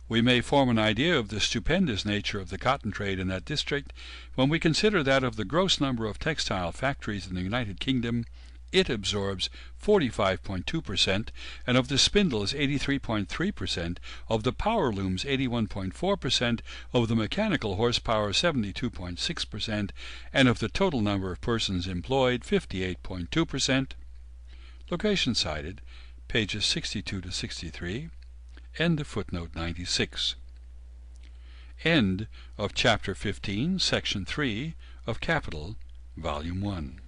We may form an idea of the stupendous nature of the cotton trade in that district when we consider that of the gross number of textile factories in the United Kingdom, it absorbs 45.2%, and of the spindles 83.3%, of the power looms 81.4%, of the mechanical horsepower 72.6%, and of the total number of persons employed 58.2%. Location cited, pages 62 to 63, end of footnote 96. End of Chapter 15, Section 3 of Kapital, Volume 1.